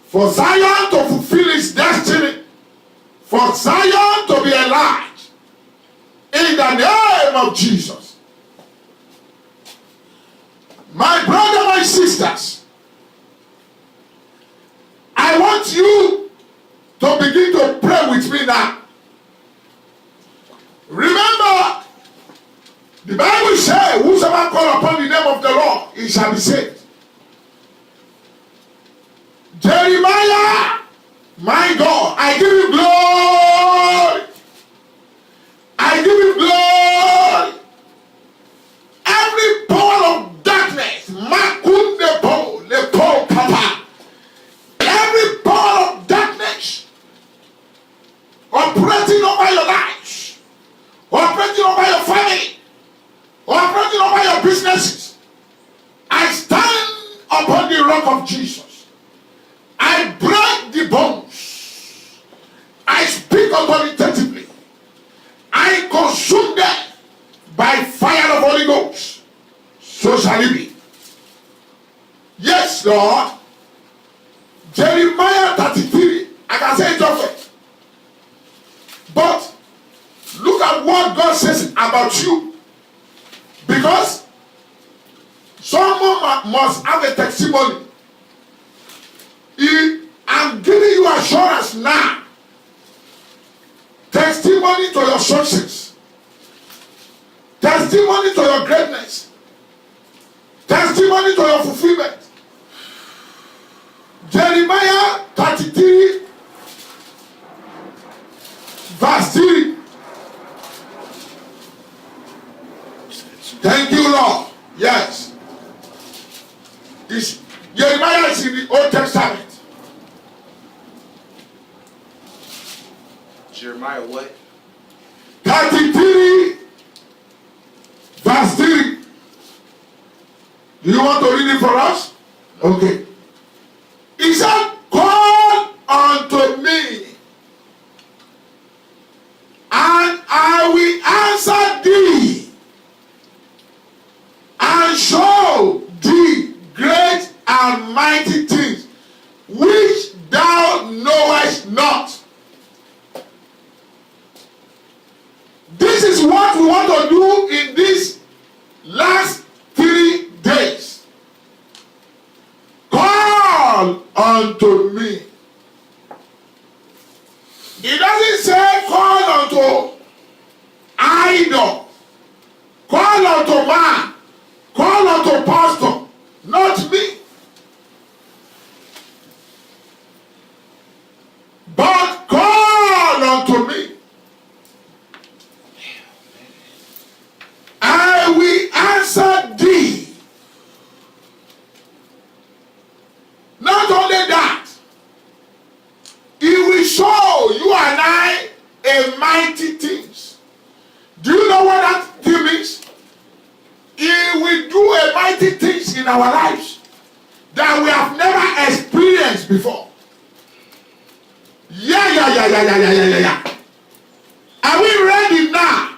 For Zion to fulfill its destiny. For Zion to be enlarged. In the name of Jesus. My brother, my sisters, I want you to begin to pray with me now. Remember, the Bible says, whosoever call upon the name of the Lord, he shall be saved. Jeremiah, my God, I give you glory. I give you glory. Every power of darkness, Makuna over your family or operating over your businesses, I stand upon the rock of Jesus. I break the bones. I speak authoritatively. I consume them by fire of Holy Ghost. So shall it be. Yes, Lord. Jeremiah 33. I can say it often. But look at what God says about you. Because someone must have a testimony. I'm giving you assurance now. Testimony to your success. Testimony to your greatness. Testimony to your fulfillment. Jeremiah 33 verse 3. Thank you, Lord. Yes. Jeremiah is in the Old Testament. Jeremiah what? 33 verse 3. Do you want to read it for us? Okay. He said, call unto me, and I will answer thee, and show thee great and mighty things, which thou knowest not. This is what we want to do in these last 3 days. Call unto me. It doesn't say call unto idol. Call unto man. Call unto pastor. Not me. But call unto me. I will answer thee. Not only that, he will show you and I a mighty things. Do you know what that thing means? He will do a mighty things in our lives that we have never experienced before. Yeah. Are we ready now?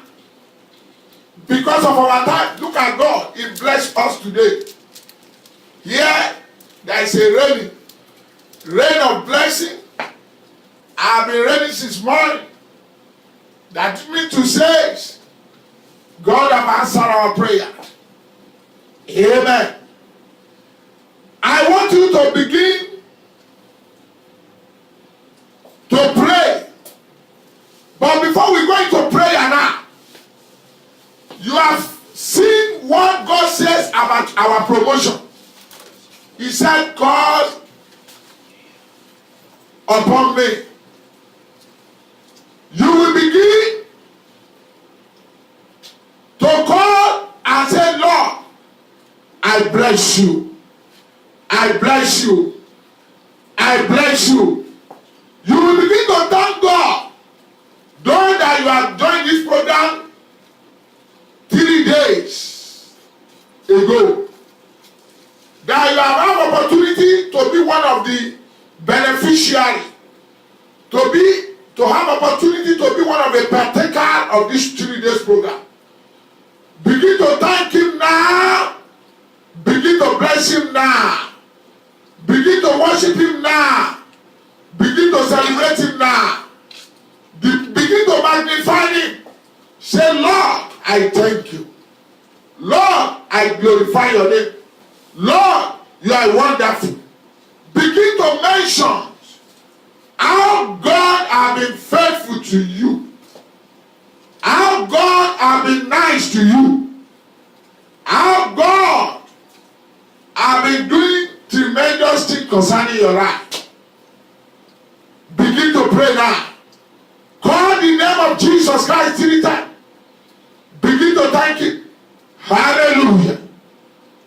Because of our time, look at God. He blessed us today. Here, there is a rain of blessing. I have been raining since morning. That means to say, God have answered our prayer. Amen. I want you to begin to pray. But before we go into prayer now, you have seen what God says about our promotion. He said, call upon me. You will begin to call and say, Lord, I bless you. I bless you. I bless you. You will begin to thank God. Though that you have joined this program 3 days ago, that you have an opportunity to be one of the beneficiaries, to have opportunity to be one of the partaker of this 3 days program. Begin to thank him now. Begin to bless him now. Begin to worship him now. Begin to celebrate him now. Begin to magnify him. Say, Lord, I thank you. Lord, I glorify your name. Lord, you are wonderful. Begin to mention how God has been faithful to you. How God has been nice to you. How God has been doing tremendous things concerning your life. Begin to pray now. Call the name of Jesus Christ 3 times. Begin to thank him. Hallelujah.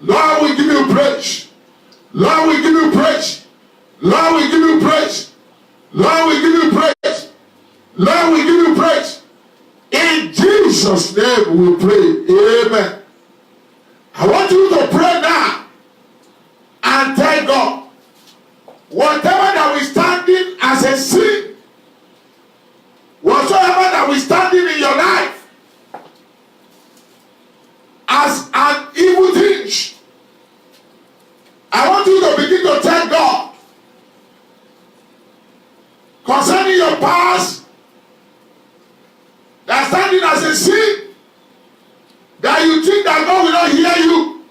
Lord, we give you praise. Lord, we give you praise. Lord, we give you praise. Lord, we give you praise. Lord, we give you praise. In Jesus' Jesus' name we pray. Amen. I want you to pray now and tell God, whatever that we standing as a sin, whatsoever that we standing in your life as an evil thing, I want you to begin to tell God concerning your past that standing as a sin, that you think that God will not hear you,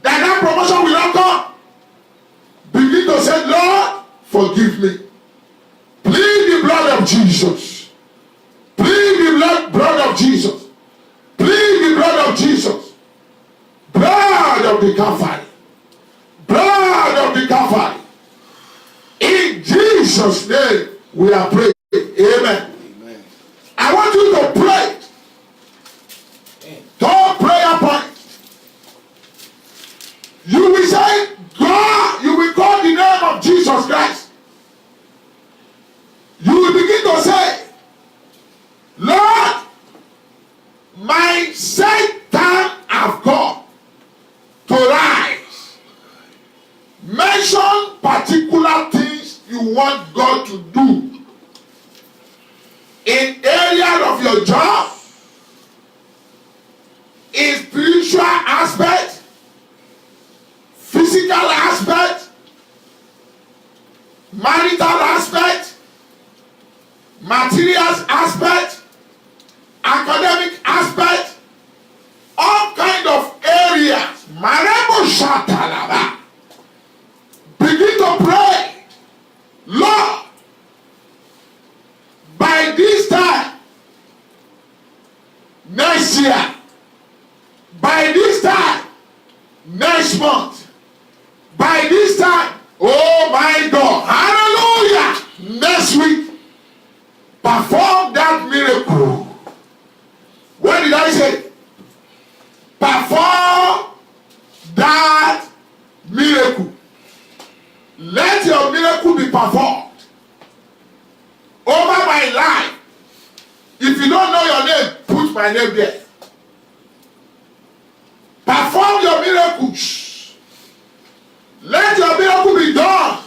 that promotion will not come. Begin to say, Lord, forgive me. Plead the blood of Jesus. Plead the blood of Jesus. Plead the blood of Jesus. Blood of the Calvary. Blood of the Calvary. In Jesus' name we are praying. Amen. Amen. I want you to pray. Don't prayer point. You will say, God, you will call the name of Jesus Christ. You will begin to say, Lord, my set time have come to rise. Mention particular things you want God to do in area of your job, in spiritual aspect, physical aspect, marital aspect, materials aspect, academic aspect, all kind of areas. Marebo shatalaba. Begin to pray. Lord, by this time next year, by this time next month, by this time, oh my God, hallelujah, next week, perform that miracle. What did I say? Perform that miracle. Let your miracle be performed over my life. If you don't know your name, put my name there. Perform your miracles. Let your miracle be done.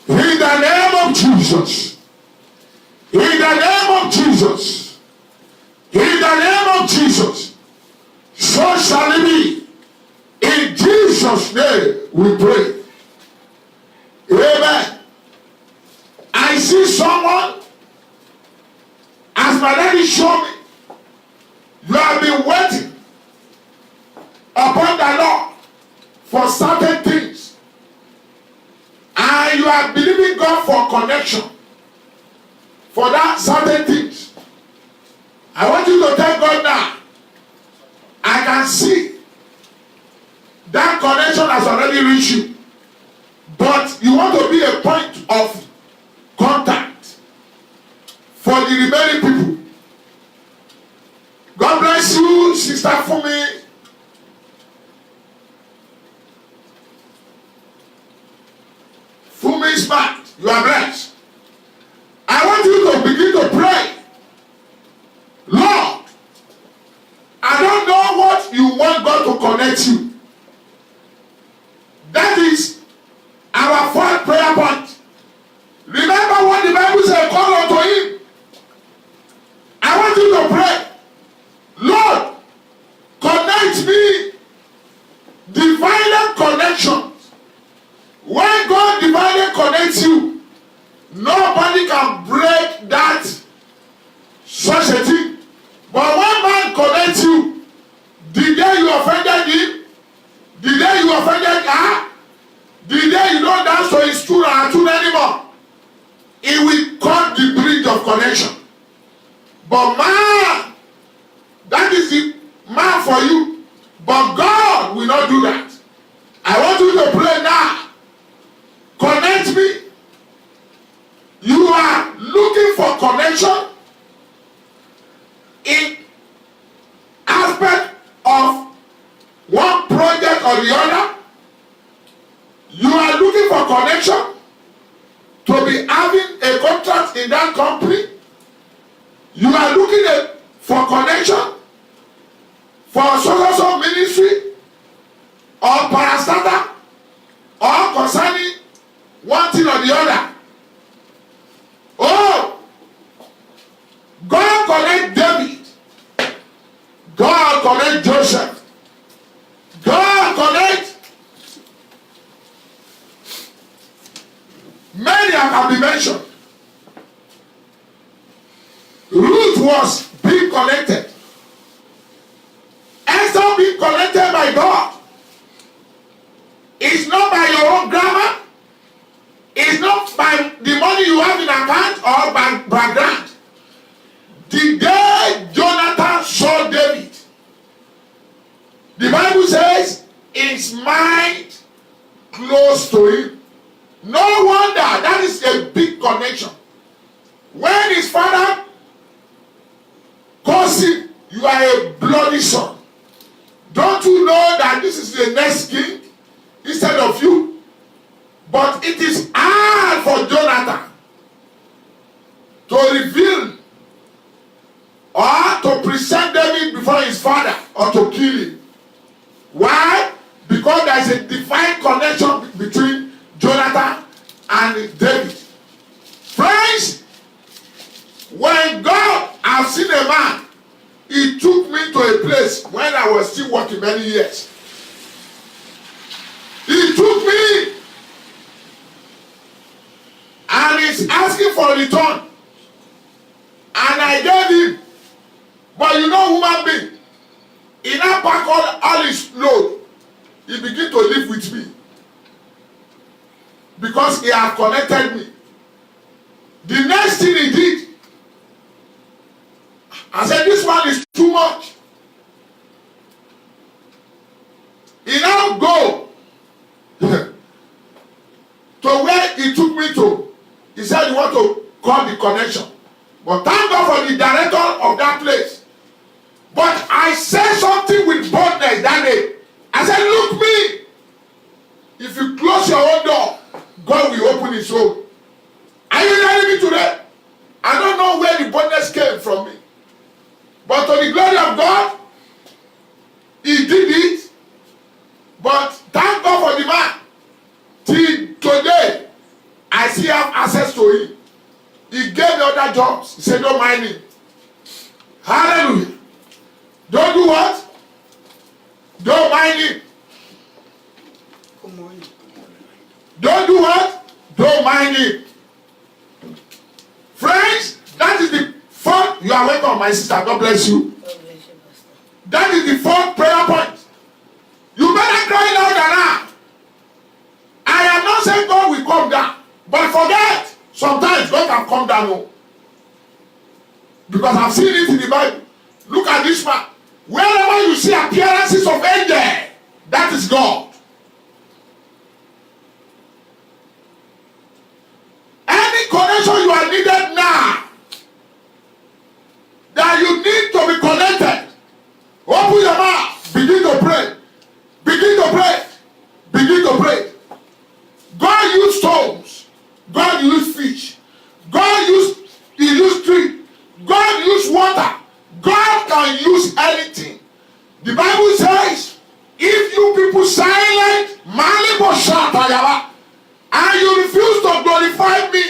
In the name of Jesus. In the name of Jesus. In the name of Jesus. So shall it be. In Jesus' name we pray. Amen. I see someone, as my daddy showed me, you have been waiting upon the Lord for certain things, and you are believing God for connection for that certain things. I want you to tell God now, I can see that connection has already reached you, but you want to be a point of contact for the remaining people. God bless you, Sister Fumi. Fumi Smart, you are blessed. I want you to begin to pray. Lord, I don't know what you want God to connect you. That is our fourth prayer point. Remember what the Bible says, call unto him. I want you to pray. Lord, connect me. Divine connections. When God divinely connects you, nobody can break that such a thing. But when man connects you, the day you offended him, the day you offended her, the day you don't dance to his stool or tune anymore, it will cut the bridge of connection. But man, that is the man for you. But God will not do that. I want you to pray now. Connect me. You are looking for connection in aspect of one project or the other. You are looking for connection to be having a contract in that company. You are looking for connection, for social ministry, or parastatal, or concerning one thing or the other. Oh, God connect David. God connect Joseph. God connect many have been mentioned. Ruth was being connected. Esther being connected by God. It's not by your own grammar. It's not by the money you have in account or by background. The day Jonathan saw David, the Bible says his mind close to him. No wonder, that is a big connection. When his father calls him, you are a bloody son. Don't you know that this is the next king instead of you? But it is hard for Jonathan to reveal or to present David before his father or to kill him. Why? Because there is a divine connection between Jonathan and David. Friends, when God has seen a man, he took me to a place when I was still working many years. He took me and he's asking for a return. And I gave him. But you know human being, he now pack all his load. He began to live with me. Because he had connected me. The next thing he did, I said, this one is too much. He now go to where he took me to. He said he want to call the connection. But thank God for the director of that place. But I said something with boldness that day. I said, look me. If you close your own door, God will open his own. Are you hearing me today? I don't know where the boldness came from me. But to the glory of God, he did it. But thank God for the man. Till today, I still have access to him. He gave me other jobs. He said, don't mind him. Hallelujah. Don't do what? Don't mind him. Good morning. Don't do what? Don't mind him. Friends, that is the fourth. You are welcome, my sister. God bless you. God bless you, Pastor. That is the fourth prayer point. You better cry loud and loud. I am not saying God will come down. But forget, sometimes God can come down. No. Because I've seen it in the Bible. Look at this man. Wherever you see appearances of angel, that is God. Any connection you are needed now, that you need to be connected, open your mouth, begin to pray. Begin to pray. Begin to pray. God used stones. God used fish. He used tree. God used water. God can use anything. The Bible says, if you people silent, and you refuse to glorify me,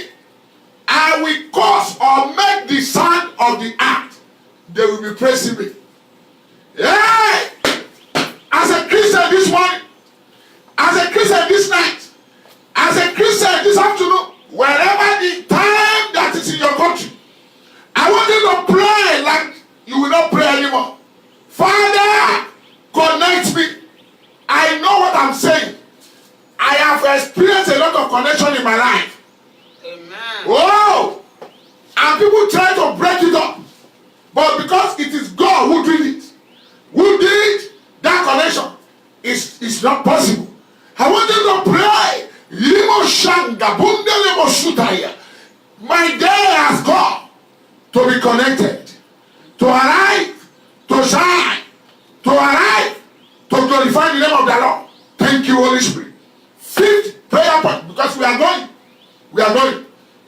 I will cause or make the sound of the earth. They will be praising me. Hey! As a Christian this morning, as a Christian this night, as a Christian this afternoon, wherever the time that is in your country, I want you to pray like you will not pray anymore. Father, connect me. I know what I'm saying. I have experienced a lot of connection in my life. Amen. Oh! And people try to break it up. But because it is God who did it, that connection, is not possible. I want you to pray. My day has come to be connected, to arrive, to shine, to arrive, to glorify the name of the Lord. Thank you, Holy Spirit. Fifth prayer point, because we are going.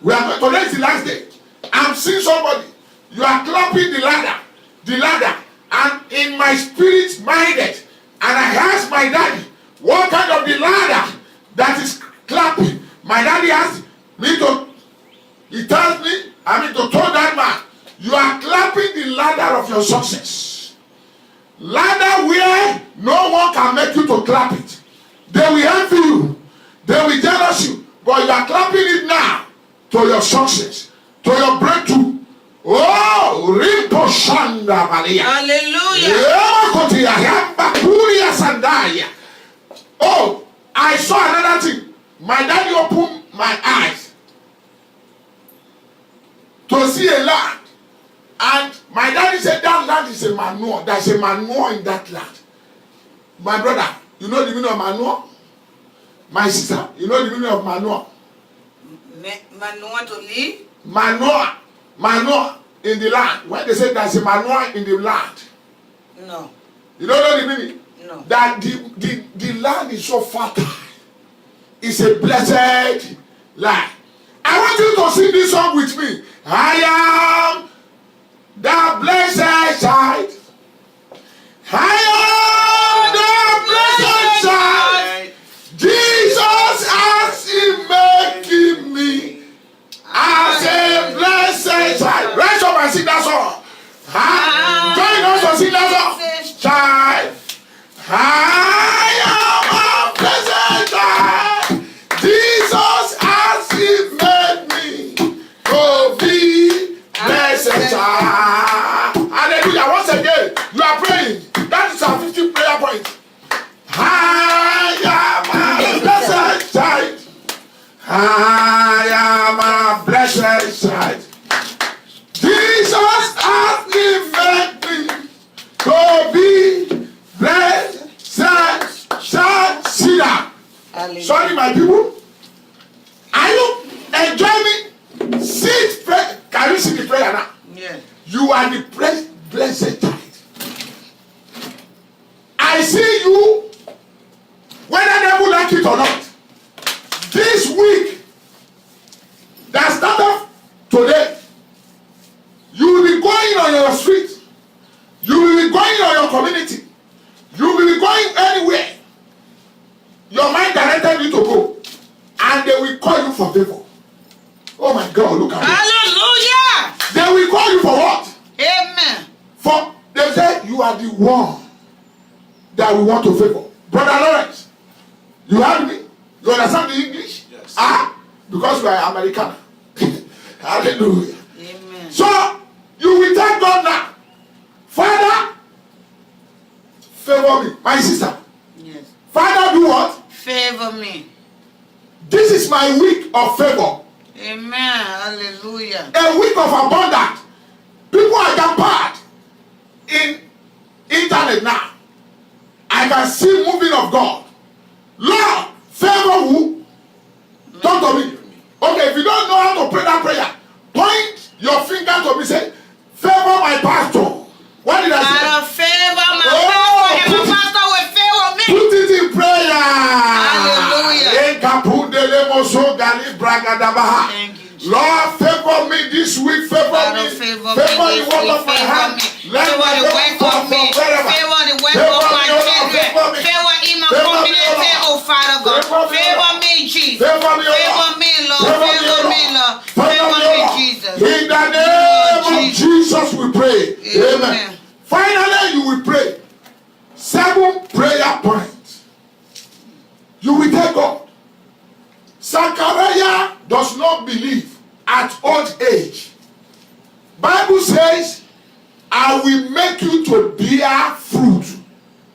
Today is the last day. I'm seeing somebody. You are clapping the ladder. the ladder, and in my spirit minded, and I asked my daddy, what kind of the ladder that is clapping? My daddy asked me to, he tells me, to tell that man, you are clapping the ladder of your success. Ladder where no one can make you to clap it. They will envy you. They will jealous you. But you are clapping it now to your success, to your breakthrough. Oh, Rimpo Shanda Maria. Hallelujah. Oh, I saw another thing. My daddy opened my eyes to see a land. And my daddy said that land is a manure. There's a manure in that land. My brother, you know the meaning of manure? My sister, you know the meaning of manure? Manure to live? Manure in the land. When they say there's a manure in the land. No. You don't know the meaning? No. That the land is so fertile. It's a blessed land. I want you to sing this song with me. I am the blessed child. I am the blessed child. Jesus has been making me as a blessed child. Rise up and sing that song. Join us to sing that song. Child, I am a blessed child. Jesus has made me to be blessed child. Hallelujah. Once again, you are praying. That is our 50th prayer point. I am a blessed child. I am a blessed child. Jesus has made me to be blessed child. See that? Sorry, my people. Are you enjoying me? Sit, pray. Can you see the prayer now? Yeah. You are the blessed child. I see you, whether they will like it or not. This week that started today, you will be going on your street. You will be going on your community. You will be going anywhere. Your mind directed you to go. And they will call you for favor. Oh my God, look at me. Hallelujah. They will call you for what? Amen. For they say you are the one that we want to favor. Brother Lawrence, you have me? You understand the English? Yes. Because we are American. Hallelujah. Amen. So you will thank God now. Father, favor me. My sister. Yes. Father, do what? Favor me. This is my week of favor. Amen. Hallelujah. A week of abundance. People are jam-packed in internet now. I can see moving of God. Lord, favor who? Talk to me. Okay, if you don't know how to pray that prayer, point your finger to me. Say, favor my pastor. What did I say? God favor my Oh, pastor, and my pastor will favor me. Put it in prayer. Hallelujah. Thank you, Jesus. Lord, favor me this week. Favor Father, me. favor Favor me the this work week. of my Favor hand. me. Let Favor my the favor work come of me. from wherever. Favor the work Favor of me, my O Lord. children. Favor me. Favor in my Favor me, community, O oh Lord. Father God. Favor me, O Favor Lord. me, Jesus. Favor me, O Lord. Favor me, Lord. Favor me, O Favor me, Lord. Lord. Favor Favor me, O me, Lord. Jesus. In the name of Jesus we pray. Amen. Finally, you will pray 7 prayer points. You will tell God. Zachariah does not believe at old age. Bible says, I will make you to bear fruit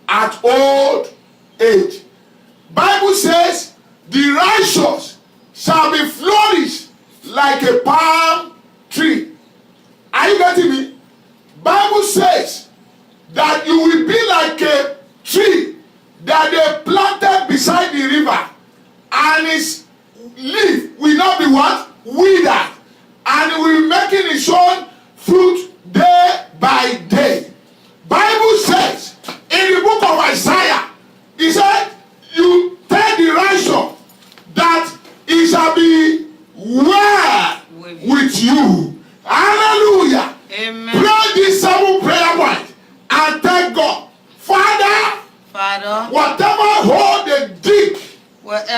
at old age. Bible says, the righteous shall be flourished like a palm tree. Are you getting me? Bible says that you will be like a tree that they planted beside the river, and its leaf will not be what? Withered, and it will be making its own fruit day by day. Bible says in the book of Isaiah, he said, you tell the righteous that it shall be well with you. Hallelujah. Amen. Pray this 7 prayer point.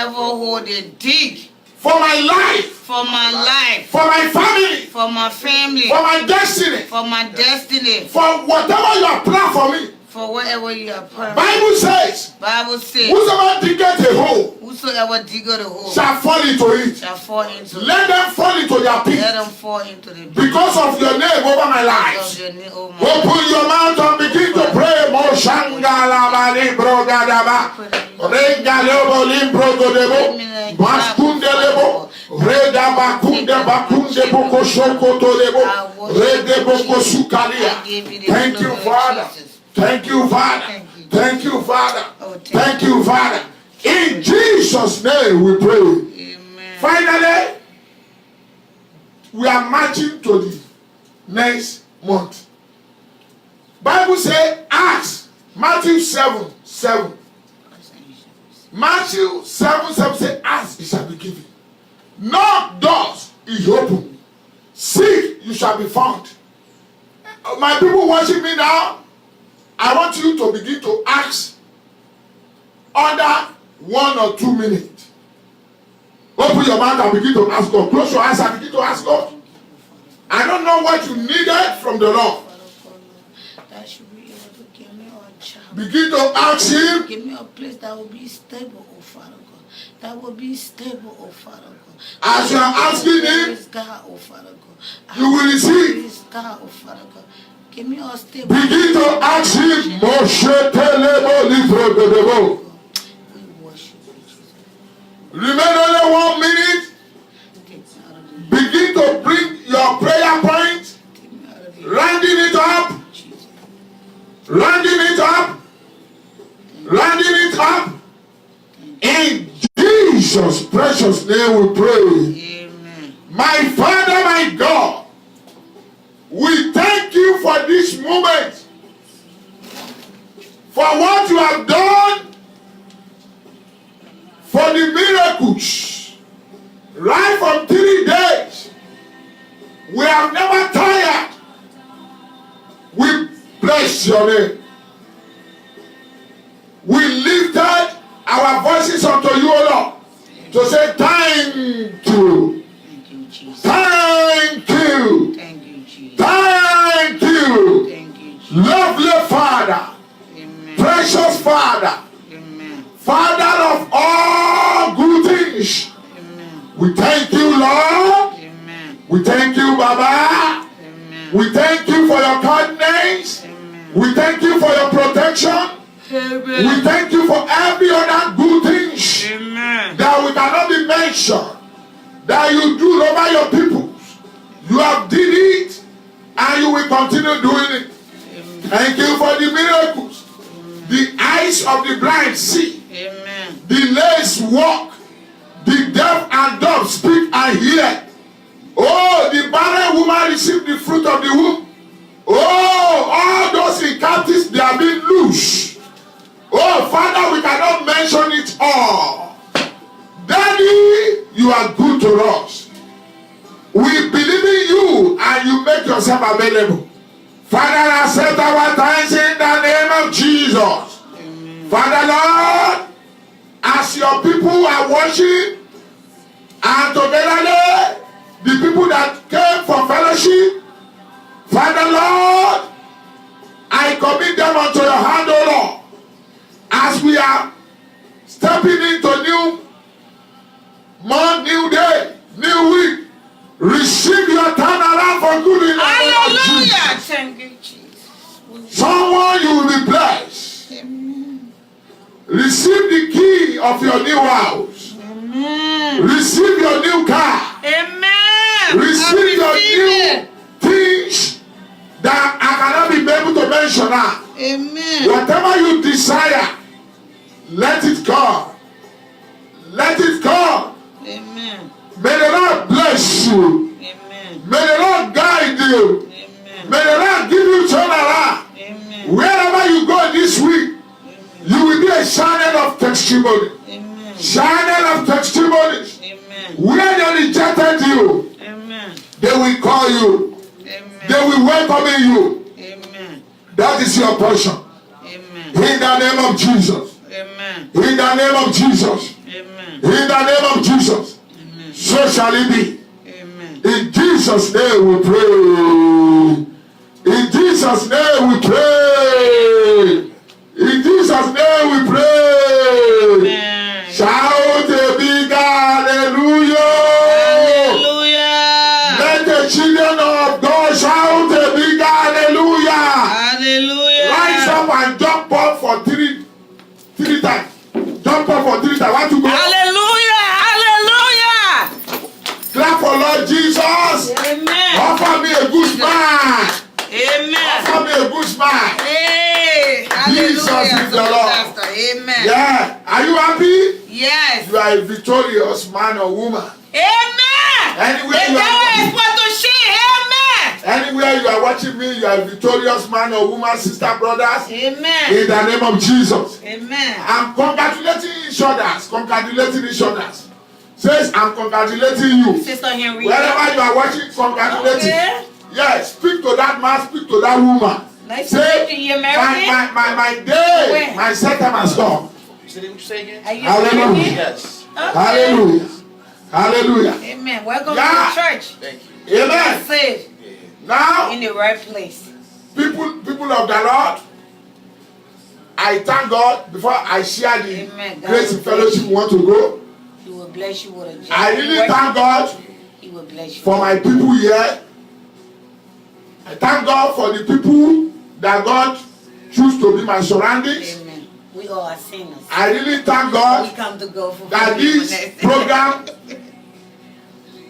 whatever hole they dig for my life, for my life, for my family, for my family, for my destiny, for my destiny, for whatever you have planned for me. for whatever you are praying. Bible says, Bible says, whosoever diggeth a hole whosoever diggeth the hole shall fall into it. shall fall into it. Let them fall into their Let pit them fall into the pit because of your name over my of life. your name, oh my Open your mouth and begin to pray. Moshangala libro gadaba. Renga lebo limbro godebo. Maskunde lebo. Reda bakunde bakunde boko shokoto lebo. Rede boko sukalia. Thank you, Father. Thank you, Father. Thank you, Father. Thank you, Father. In Jesus' name we pray. Amen. Finally, we are marching to the next month. Bible says, ask. Matthew 7:7. Matthew 7:7 says, ask, it shall be given. Knock, doors is open. Seek, you shall be found. My people watching me now, I want you to begin to ask under 1 or 2 minutes. Open your mouth and begin to ask God. Close your eyes and begin to ask God. I don't know what you needed from the Lord. That should be able to give me a job. Begin to ask Him. Give me a place that will be stable, oh Father God. That will be stable, oh Father God. As you are asking Him, Praise God, oh Father God. you will receive. Praise God, oh Father God. Give me a stable. Begin to ask Him. Moshe telebo livro godebo. We worship you, Jesus. Remain only 1 minute. Take me out of the Begin to bring your prayer point. Take me out of the Rounding it up. Jesus. Rounding it up. Rounding it up. In Jesus' precious name we pray. Amen. My Father, my God, we thank you for this moment, for what you have done, for the miracles. Right from 3 days, we have never tired. We bless your name. We lifted our voices unto you, O Lord, to say thank you. Thank you, Jesus. Thank you. Thank you, Jesus. Thank you. Thank you, Jesus. Lovely Father, Amen. precious Father, Amen. Father of all good things. Amen. We thank you, Lord. Amen. We thank you, Baba. Amen. We thank you for your kindness. Amen. We thank you for your protection. We Amen. thank you for every other good things Amen. that we cannot be mentioned, that you do over your people. You have did it and you will continue doing it. Thank you for the miracles. The eyes of the blind see. Amen. The lame walk. The deaf and dumb speak and hear. Oh, the barren woman received the fruit of the womb. Oh, all those in captives, they are being loose. Oh, Father, we cannot mention it all. Daddy, you are good to us. We believe in you and you make yourself available. Father, accept our thanks in the name of Jesus. Amen. Father, Lord, as your people are watching, and together the people that came for fellowship, Father, Lord, I commit them unto your hand, O Lord. As we are stepping into new month, new day, new week, receive your turnaround for good in the name of Hallelujah. Jesus. Thank you, Jesus. Someone you will be blessed. Amen. Receive the key of your new house. Amen. Receive your new car. Amen. Receive your I new things that I cannot be able to mention now. Amen. Whatever you desire, let it come. Let it come. Amen. May the Lord bless you. Amen. May the Lord guide you. Amen. May the Lord give you turnaround. Amen. Wherever you go this week, Amen. you will be a channel of testimony. Amen. Channel of testimonies. Amen. Where they rejected you, Amen. they will call you. Amen. They will welcome you. Amen. That is your portion. Amen. In the name of Jesus. Amen. In the name of Jesus. Amen. Amen. In the name of Jesus. Amen. So shall it be. Amen. In Jesus' name we pray. In Jesus' name we pray. In Jesus' name we pray. Amen. Shout a big hallelujah. Hallelujah. Let the children of God shout a big hallelujah. Hallelujah. Rise up and jump up for three times. Jump up for 3 times. Want to go? Hallelujah. Hallelujah. Clap for Lord Jesus. Amen. Offer me a good smile. Amen. Offer me a good smile. Hey. Jesus Hallelujah. is the Lord. Pastor. Amen. Yeah. Are you happy? Yes. You are a victorious man or woman. Amen. Anywhere The you devil are, is what to see. Amen. anywhere you are watching me, you are a victorious man or woman, sister, brothers. Amen. In the name of Jesus. Amen. I'm congratulating each others. Congratulating each others. Says I'm congratulating you. Sister Henry. Wherever you are watching, congratulating. Okay. Yes, speak to that man, speak to that woman. Nice to meet you, American. my day, Where? my set time has come. What you say again? Are you Hallelujah. American? Yes. Okay. Hallelujah. Hallelujah. Amen. Welcome Yeah. to the church. Thank you. You're Amen. saved Now, in the right place. people of the Lord, I thank God before I share the Amen. God grace will and fellowship we want to go. He will bless you with a job. I really thank God He will bless you. for my people here. I thank God for the people that God choose to be my surroundings. Amen. We all are sinners. I really thank We God come to go for that this program,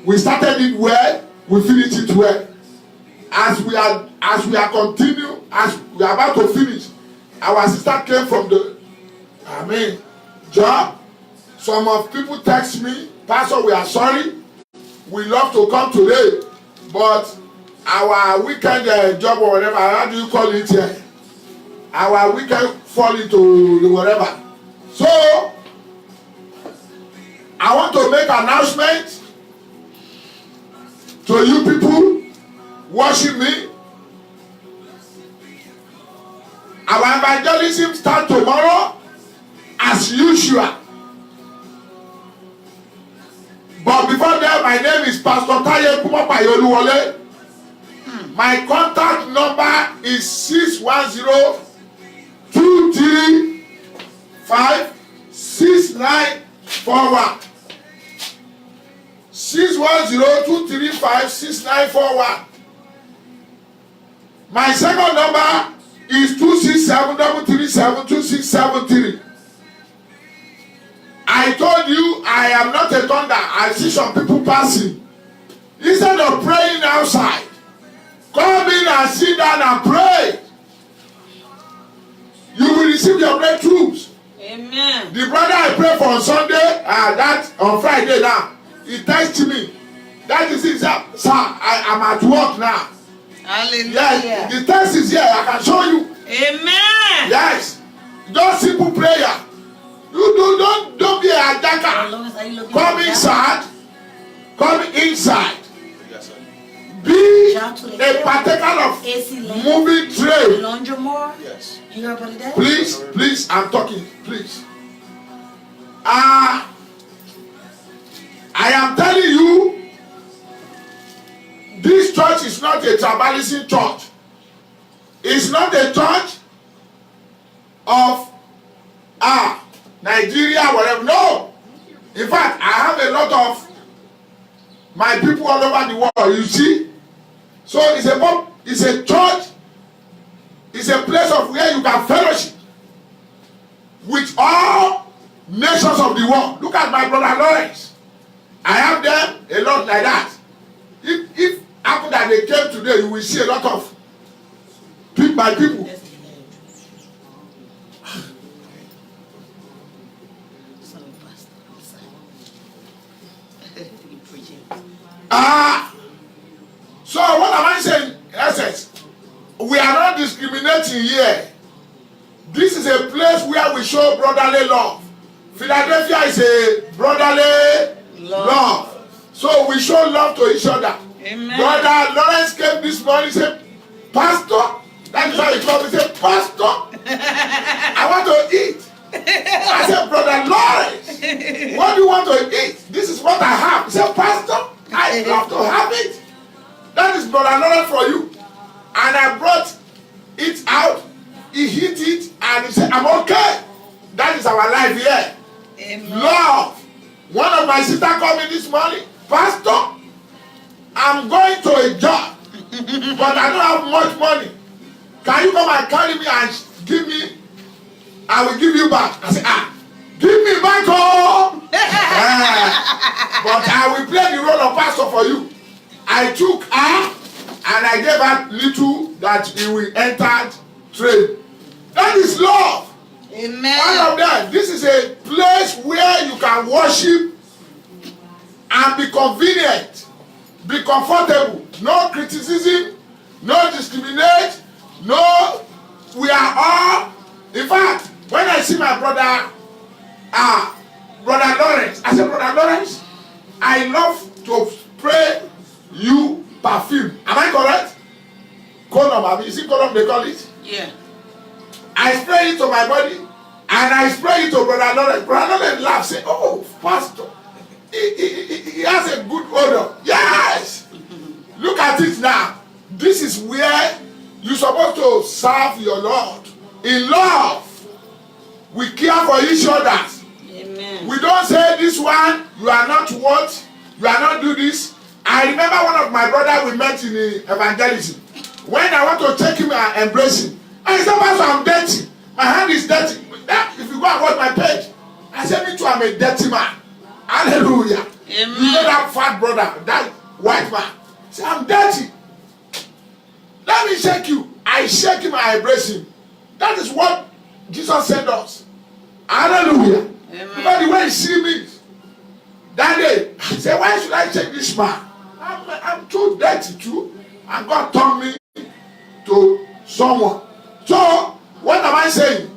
we started it well, we finished it well. As we are continue, as we are about to finish, our sister came from the job. Some of people text me, Pastor, we are sorry. We love to come today, but our weekend job or whatever, how do you call it here? Our weekend fall into the whatever. So I want to make an announcement to you people watching me. Our evangelism starts tomorrow as usual. But before that, my name is Pastor Taye Kumapayi Oluwole. My contact number is 610-235-6941. 610-235-6941. My second number is 267-337-2673. I told you I am not a thunder. I see some people passing. Instead of praying outside, come in and sit down and pray. You will receive your breakthroughs. Amen. The brother I pray for on Sunday, that on Friday now, he texted me. That is it, sir. I am at work now. Hallelujah. Yes, the text is here. I can show you. Amen. Yes, just simple prayer. You don't be a attacker. Come inside. Come inside. Yes, sir. Be a partaker of moving train. Laundromat. Yes. You heard about that? Please, I'm talking. Please. I am telling you, this church is not a tribalism church. It's not a church of Nigeria, whatever. No. In fact, I have a lot of my people all over the world, you see. So it's a church, it's a place of where you can fellowship with all nations of the world. Look at my brother Lawrence. I have them a lot like that. If after that they came today, you will see a lot of my people. So what am I saying? In essence, we are not discriminating here. This is a place where we show brotherly love. Philadelphia is a brotherly love. So we show love to each other. Amen. Brother Lawrence came this morning and said, Pastor, that is how he called me. He said, Pastor, I want to eat. I said, Brother Lawrence, what he hit it and he said, I'm okay. That is our life here. Amen. Love. One of my sisters called me this morning, Pastor, I'm going to a job, but I don't have much money. Can you come and carry me and give me? I will give you back. I said, give me back, oh! But I will play the role of pastor for you. I took her and I gave her little that he will enter trade. That is love. Amen. One of them. This is a place where you can worship and be convenient, be comfortable. No criticism, no discriminate, no. We are all. In fact, when I see my brother, Brother Lawrence, I said, Brother Lawrence, I love to spray you perfume. Am I correct? Column, is it column they call it? Yeah. I spray it to my body and I spray it to Brother Lawrence. Brother Lawrence laughs, say, oh, Pastor, he has a good odor. Yes! Look at it now. This is where you're supposed to serve your Lord. In love, we care for each other. Amen. We don't say this one, you are not what, you are not do this. I remember one of my brother we met in the evangelism. When I want to take him and embrace him, I said, Pastor, I'm dirty. My hand is dirty. If you go and watch my page, I said, me too, I'm a dirty man. Hallelujah. Amen. You know that fat brother, that white man. Say, I'm dirty. Let me shake you. I shake him and I embrace him. That is what Jesus sent us. Hallelujah. Amen. Because the way he see me, that day, I said, why should I take this man? I'm too dirty too. And God turned me to someone. So, what am I saying?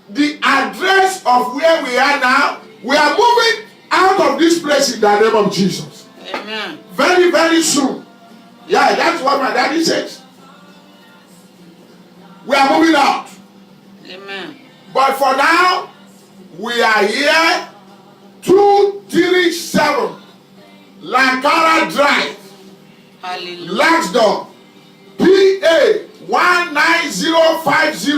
The address of where we are now, we are moving out of this place in the name of Jesus. Amen. Very, very soon. Yeah, that's what my daddy says. We are moving out. Amen. But for now, we are here 237 Lankara Drive, Hallelujah. Laxdor, PA 19050.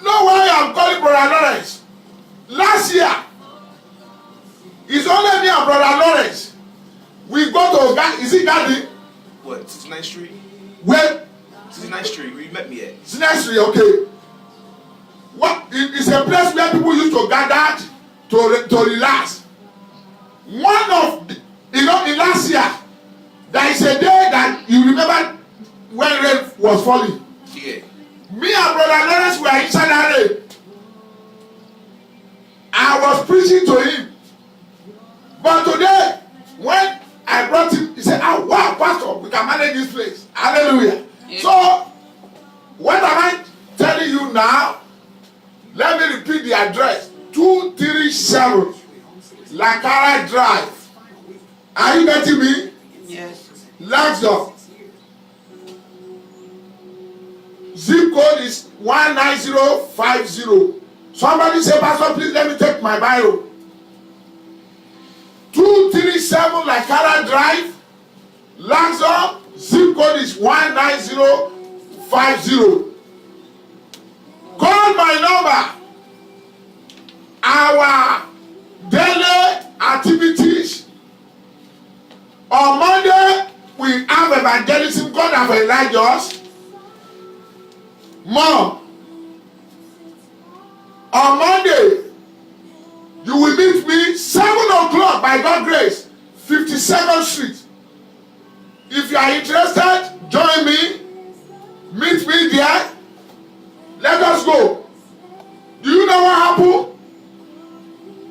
No way I'm calling Brother Lawrence. Last year, it's only me and Brother Lawrence. We go to, is it Garden? What, 69th Street? Where? 69th Street, where you met me at. Next Street, okay. What? It's a place where people used to gather to relax. One of, in last year, there is a day that you remember when rain was falling. Yeah. Me and Brother Lawrence were inside that rain. I was preaching to him. But today, when I brought him, he said, oh, wow, Pastor, we can manage this place. Hallelujah. Yeah. So, what am I telling you now? Let me repeat the address. 237 Lankara Drive. Are you getting me? Yes. Laxdor. Zip code is 19050. Somebody say, Pastor, please let me take my Bible. 237 Lankara Drive, Laxdor. Zip code is 19050. Call my number. Our daily activities. On Monday, we have evangelism. God have enlarged us. More. On Monday, you will meet me 7 o'clock by God's grace, 57th Street. If you are interested, join me. Meet me there. Let us go. Do you know what happened?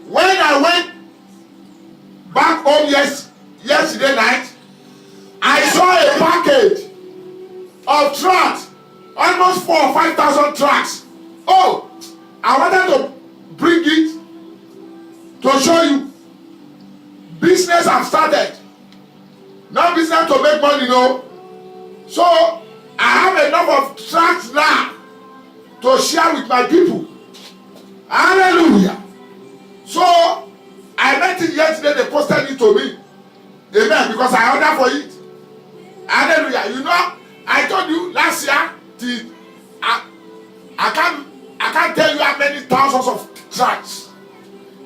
When I went back home yesterday night, I saw a package of tracts, almost 4,000 or 5,000 tracts. Oh, I wanted to bring it to show you. Business have started. Not business to make money, no. So I have enough of tracts now to share with my people. Hallelujah. So I met it yesterday, they posted it to me. Amen. Because I ordered for it. Hallelujah. You know, I told you last year, I can't tell you how many thousands of tracks.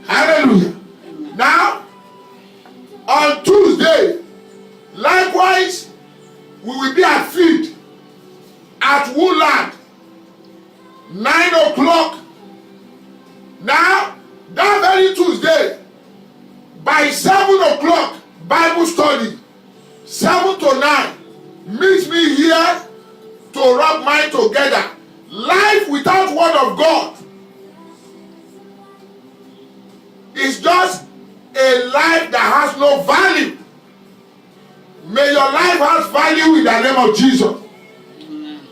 Hallelujah. Now, on Tuesday, likewise, we will be at Field at Woodland, 9 o'clock. Now, that very Tuesday, by 7 o'clock, Bible study, 7 to 9, meet me here to rub mind together. Life without word of God is just a life that has no value. May your life have value in the name of Jesus.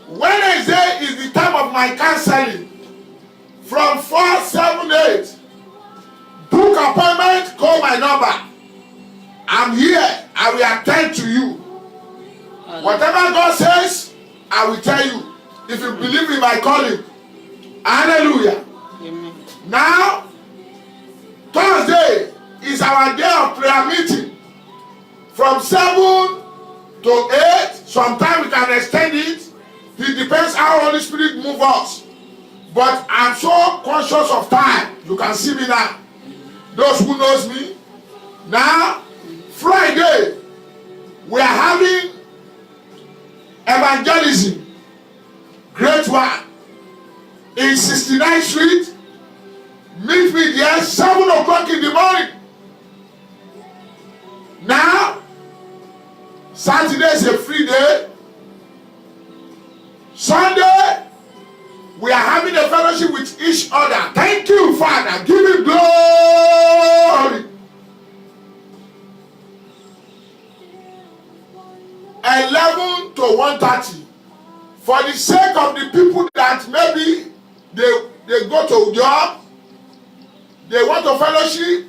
Wednesday is the time of my counseling. From 4, 7, 8. Book appointment, call my number. I'm here. I will attend to you. Whatever God says, I will tell you. If you believe in my calling. Hallelujah. Amen. Now, Thursday is our day of prayer meeting. From 7 to 8. Sometimes we can extend it. It depends how Holy Spirit moves us. But I'm so conscious of time. You can see me now. Those who knows me. Now, Friday, we are having evangelism. Great one. In 69th Street. Meet me there 7 o'clock in the morning. Now, Saturday is a free day. Sunday, we are having a fellowship with each other. Thank you, Father. Give him glory. 11 to 1:30. For the sake of the people that maybe they go to job, they want to fellowship,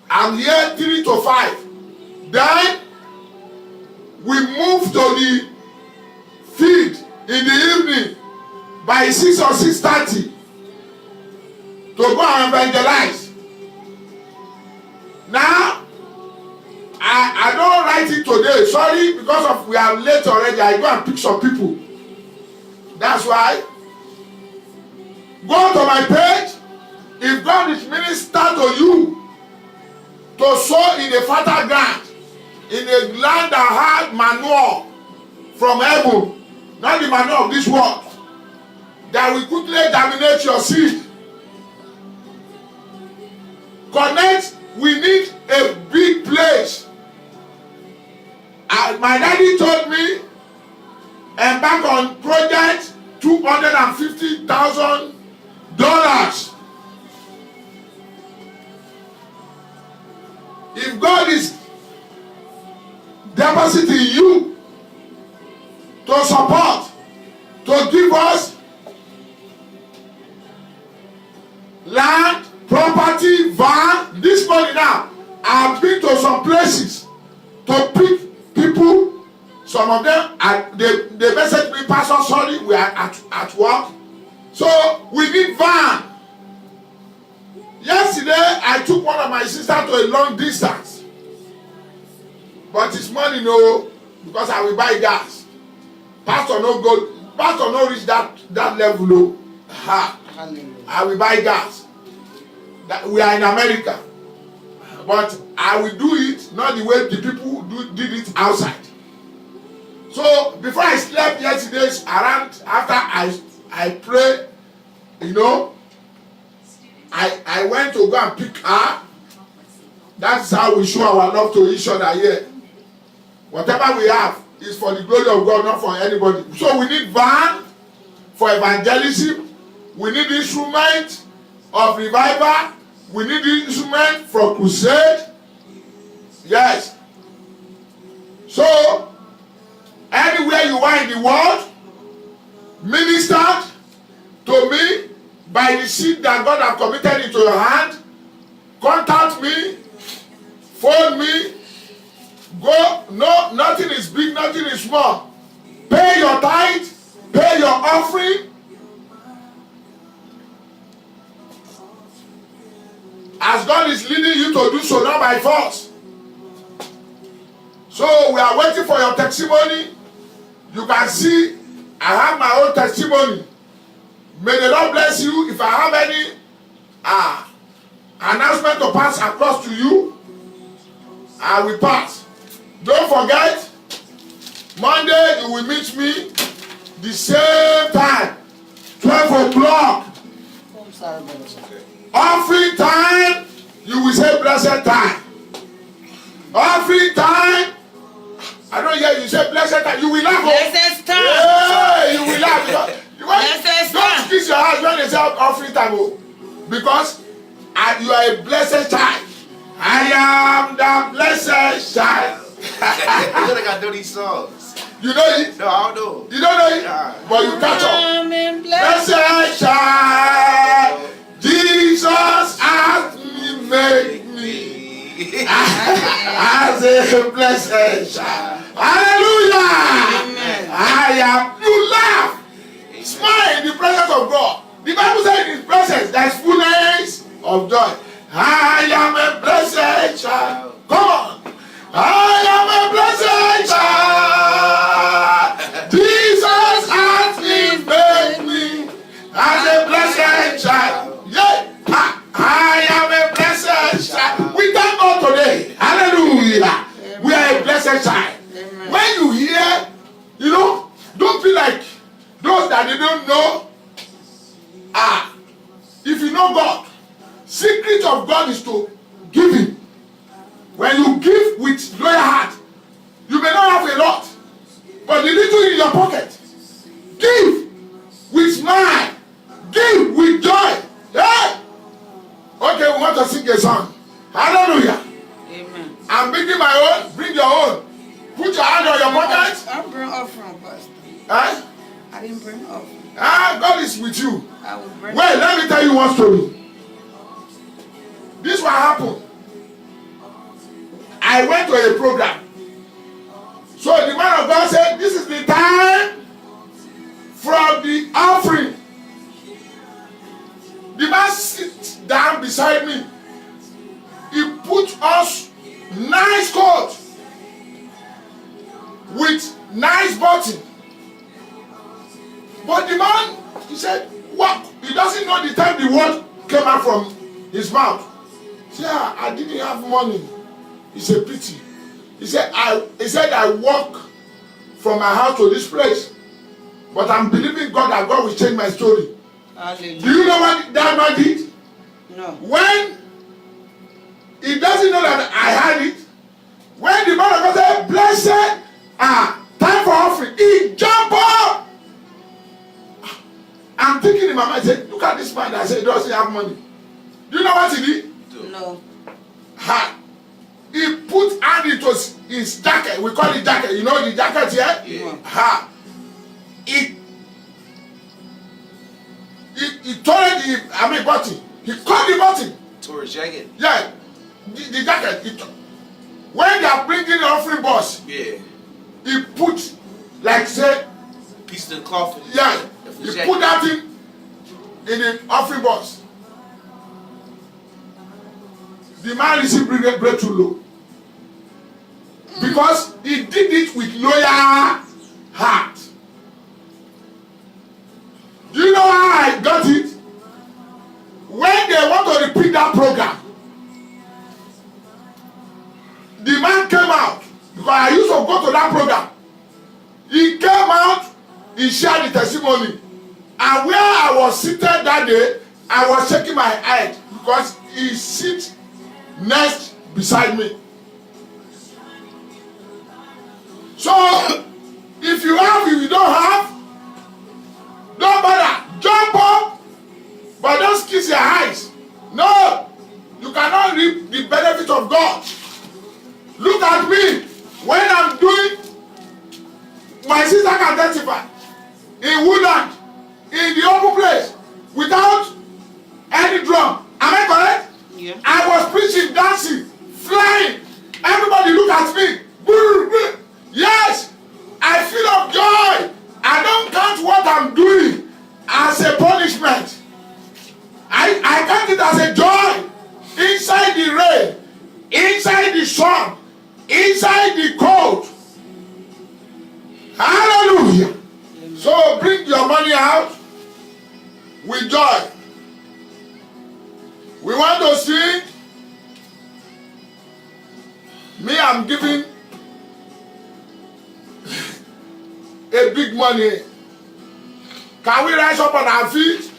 I'm here 3 to 5. Then we move to the field in the evening by 6 or 6:30 to go and evangelize. Now, I don't write it today. Sorry, because of we are late already. I go and pick some people. That's why. Go to my page. If God is minister to you to sow in a fertile ground, in a land that has manure from heaven, not the manure of this world, that will quickly germinate your seed. Connect. We need a big place. My daddy told me, embark on project $250,000. If God is depositing you to support, to give us land, property, van, this money now, I've been to some places to pick people. Some of them, they message me, Pastor, sorry, we are at work. So we need van. Yesterday, I took one of my sisters to a long distance. But it's money, no, because I will buy gas. Pastor no reach that level, no. I will buy gas. We are in America. But I will do it not the way the people did it outside. So before I slept yesterday, around after I prayed, you know, I went to go and pick her. That's how we show our love to each other here. Whatever we have is for the glory of God, not for anybody. So we need van for evangelism. We need instrument of revival. We need instrument for crusade. Yes. So, anywhere you are in the world, minister to me by the seed that God has committed into your hand. Contact me. Phone me. Go. No, nothing is big, nothing is small. Pay your tithe. Pay your offering. As God is leading you to do so, not by force. So we are waiting for your testimony. You can see I have my own testimony. May the Lord bless you. If I have any announcement to pass across to you, I will pass. Don't forget, Monday you will meet me the same time, 12 o'clock. Offering time, you will say blessed time. Offering time, I don't hear you say blessed time. You will laugh. Blessed time. Yeah, you will laugh. Blessed Don't time. kiss your house when they say offering time. Because you are a blessed child. I am the blessed child. I think I know these songs. You know it? No, I don't know. You don't know it? Nah. But you catch up. Amen. Blessed. Blessed child, Jesus has made me as a blessed child. Hallelujah! Amen. I am. You laugh, smile in the presence of God. The Bible says in His presence there is fullness of joy. I am a blessed child. Come on. I am a blessed child. Jesus has made me as a blessed child. Yeah. I am a blessed child. We thank God today. Hallelujah. Amen. We are a blessed child. Amen. When you hear, don't feel like those that they don't know. If you know God, secret of God is to give Him. When you give with loyal heart, you may not have a lot, but the little in your pocket, give with smile, give with joy. Yeah. Okay, we want to sing a song. Hallelujah. Amen. I'm bringing my own. Bring your own. Put your hand on your pocket. I bring offering, Pastor. Huh? I didn't bring offering. God is with you. I will bring. Wait, let me tell you one story. This what happened. I went to a program. So the man of God said, this is the time from the offering. The man sits down beside me. He put us nice coat with nice button. But the man, he said, what? He doesn't know the time the word came out from his mouth. Yeah, I didn't have money. It's a pity. He said, I walk from my house to this place. But I'm believing God that God will change my story. Hallelujah. Do you know what that man did? No. When he doesn't know that I had it, when the man of God said, blessed, time for offering, he jumped up. I'm thinking in my mind, I said, look at this man that said he doesn't have money. Do you know what he did? No. He put hand into his jacket. We call it jacket. You know the jacket here? Yeah. He tore the button. He cut the button. Tore his jacket. Yeah. The jacket. When they are bringing the offering box, Yeah. he put, like say, Piece of the cloth. yeah, Of he his put jacket. that in the offering box. The man received breakthrough low. Because he did it with loyal heart. Do you know how I got it? When they want to repeat that program, the man came out. Because I used to go to that program. He came out, he shared the testimony. And where I was seated that day, I was shaking my head because he sits next beside me. So, if you have, if you don't have, don't bother. Jump up, but don't kiss your eyes. No, you cannot reap the benefit of God. Look at me. When I'm doing, my sister can testify. In Woodland, in the open place, without any drum. Am I correct? Yeah. I was preaching, dancing, flying. Everybody look at me. Yes, I feel of joy. I don't count what I'm doing as a punishment. I count it as a joy. Inside the rain, inside the sun, inside the cold. Hallelujah. with joy. We want to sing. Me, I'm giving a big money. Can we rise up on our feet?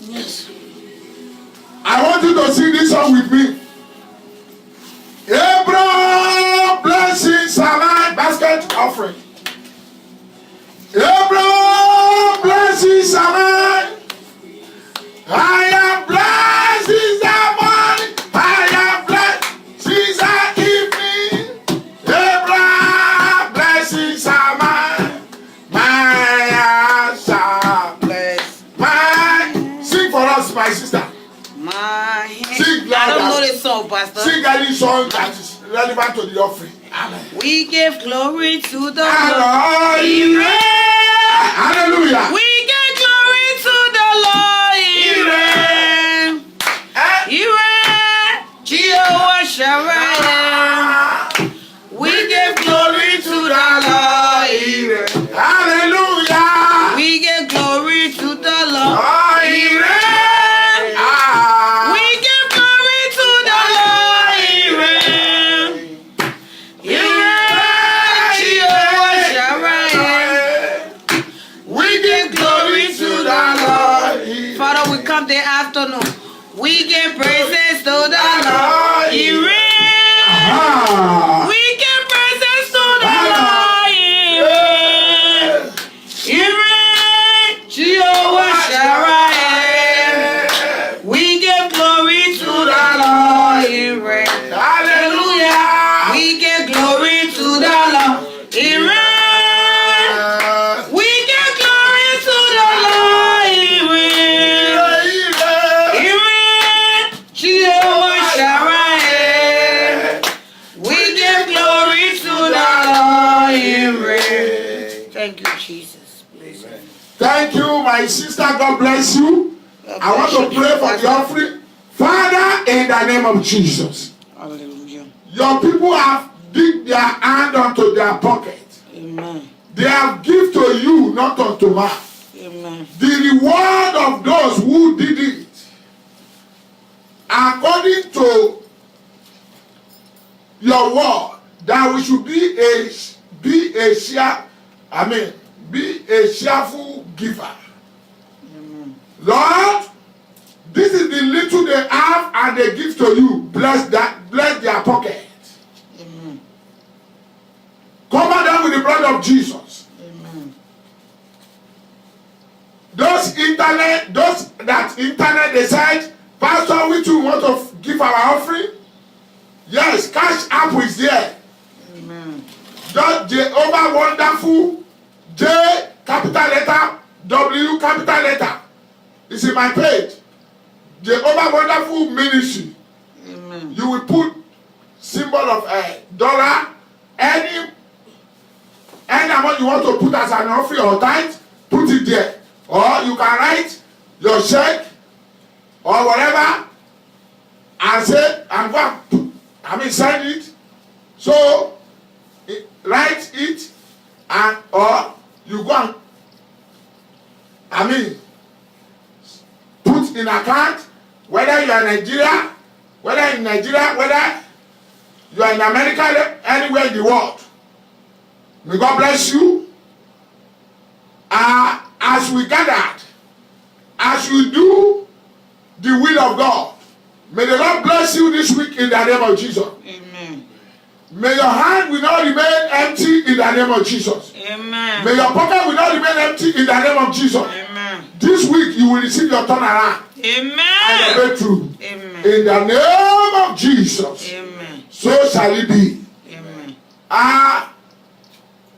Yes. I want you to sing this song with me. Abraham blessings are my basket offering. Abraham blessings are mine. I am blessings are mine. I am blessings are evening. Abraham blessings are mine. My hands are blessed. Sing for us, my sister. My hand. Sing I don't louder. know this song, Pastor. Sing any song that is relevant to the offering. Amen. We give glory to the Lord. Hallelujah. He reigns. Hallelujah. We give glory to the Lord. He reigns. He reigns. Jehovah Shammah. We give glory to the Lord. He reigns. Hallelujah. We give glory to the Lord. He reigns. We give glory to the Lord. He reigns. He reigns. Jehovah Shammah. We give glory to the Lord. Father, we come this afternoon. We give praises to the Lord. He reigns. We give praises to the Lord. He reigns. He reigns. Jehovah Shammah. We give glory to the Lord. He reigns. Hallelujah. We give glory to the Lord. He reigns. We give glory to the Lord. He reigns. He reigns. Jehovah Shammah. We give glory to the Lord. He reigns. Thank you, Jesus. Thank you, my sister. God bless you. I want to pray for the offering. Father, in the name of Jesus, Hallelujah. your people have digged their hand onto their pocket. Amen. They have give to you, not unto man. Amen. The reward of those who did it, according to your word, that we should be a cheerful giver. Amen. Lord, this is the little they have and they give to you. Bless their pocket. Amen. Cover them with the blood of Jesus. Amen. Those that internet decide, Pastor, which you want to give our offering? Yes, Cash App is there. Amen. Just Jehovah Wonderful, J capital letter, W capital letter. It's in my page. Jehovah Wonderful Ministry. Amen. You will put symbol of a dollar, any amount you want to put as an offering or tithe, put it there. Or you can write your check or whatever and say, send it. So write it or you go and put in account whether you are in Nigeria, whether you are in America, anywhere in the world. May God bless you. As we gathered, as you do the will of God, may the Lord bless you this week in the name of Jesus. Amen. May your hand will not remain empty in the name of Jesus. Amen. May your pocket will not remain empty in the name of Jesus. Amen. This week you will receive your turnaround. Amen. And your breakthrough. Amen. In the name of Jesus. Amen. So shall it be. Amen.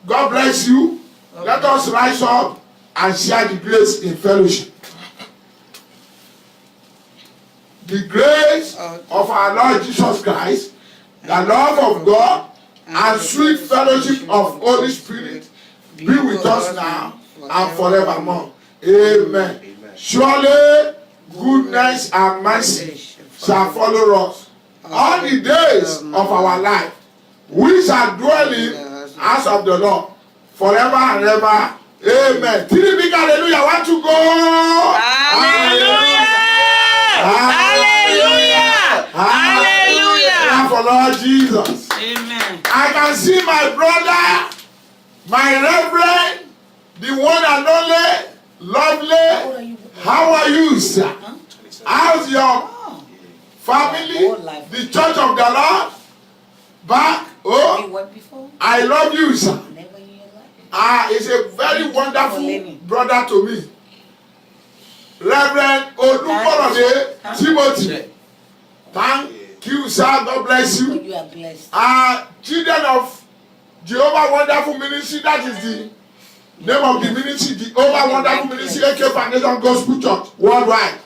God bless you. Let us rise up and share the grace in fellowship. The grace of our Lord Jesus Christ, the love of God, and sweet fellowship of Holy Spirit be with us now and forevermore. Amen. Surely goodness and mercy shall follow us all the days of our life. We shall dwell in the house of the Lord forever and ever. Amen. 3 big hallelujah. Want to go? Hallelujah. Hallelujah. Hallelujah. Clap for Lord Jesus. Amen. I can see my brother, my reverend, the one and only, lovely. How are you, sir? How's your family? The church of the Lord? Back? Oh, I love you, sir. He's a very wonderful brother to me. Reverend Oluborode Timothy. Thank you, sir. God bless you. You are blessed. Children of Jehovah Wonderful Ministry, that is the name of the ministry, the Jehovah Wonderful Ministry, AK Foundation Gospel Church, worldwide.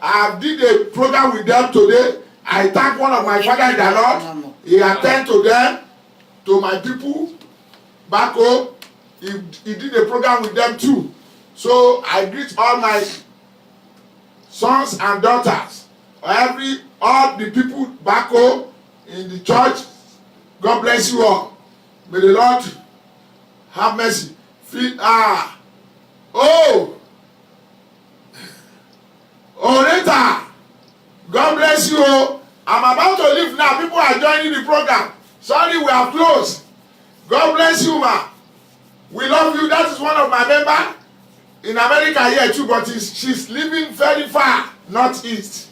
I did a program with them today. I thank one of my father in the Lord. He attended to them, to my people back home. He did a program with them too. So I greet all my sons and daughters, all the people back home in the church. God bless you all. May the Lord have mercy. Rita, God bless you. I'm about to leave now. People are joining the program. Sorry, we are close. God bless you, ma. We love you. That is one of my members in America here too, but she's living very far, northeast.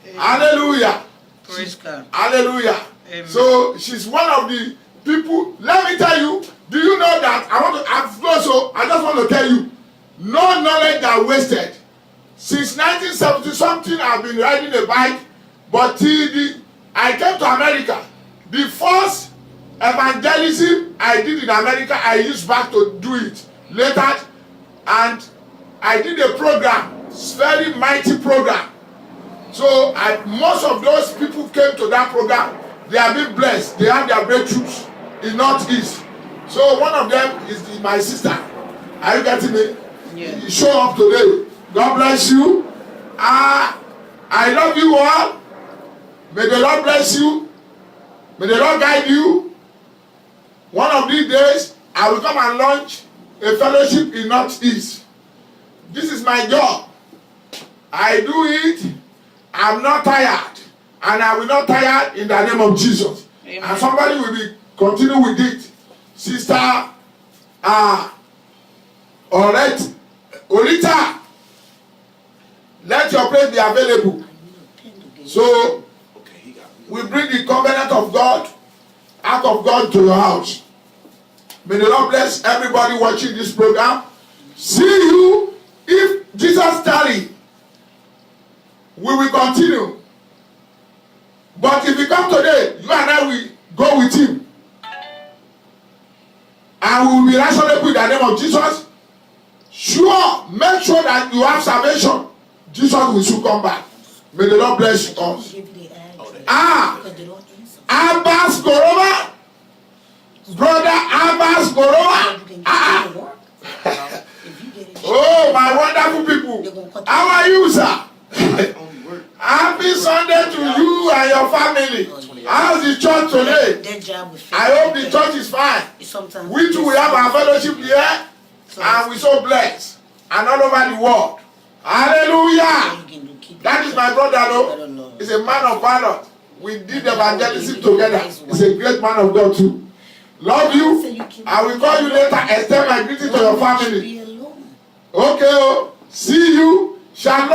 Amen. Hallelujah. Praise God. Hallelujah. Amen. So she's one of the people. Let me tell you, do you know that I just want to tell you, no knowledge are wasted. Since 1970 something I've been riding a bike, but till I came to America, the first evangelism I did in America, I used back to do it later, and I did a program, very mighty program. So most of those people came to that program. They have been blessed. They have their breakthroughs in Northeast. So one of them is my sister. Are you getting me? Yeah. You show up today. God bless you. I love you all. May the Lord bless you. May the Lord guide you. One of these days, I will come and launch a fellowship in Northeast. This is my job. I do it. I'm not tired. And I will not tire in the name of Jesus. Amen. And somebody will be continue with it. Sister Olita, let your place be available. So we bring the covenant of God out of God to your house. May the Lord bless everybody watching this program. See you if Jesus tarry. We will continue. But if you come today, you and I will go with him. And we will be rational in the name of Jesus. Sure, make sure that you have salvation. Jesus will soon come back. May the Lord bless us. Abbas Gorova. Brother Abbas Gorova. Oh, my wonderful people. How are you, sir? Happy Sunday to you and your family. How's the church today? I hope the church is fine. We too will have our fellowship here, and we're so blessed. And all over the world. Hallelujah. That is my brother, though. He's a man of valor. We did evangelism together. He's a great man of God too. Love you. I will call you later. Extend my greeting to your family. Okay. See you. Shalom.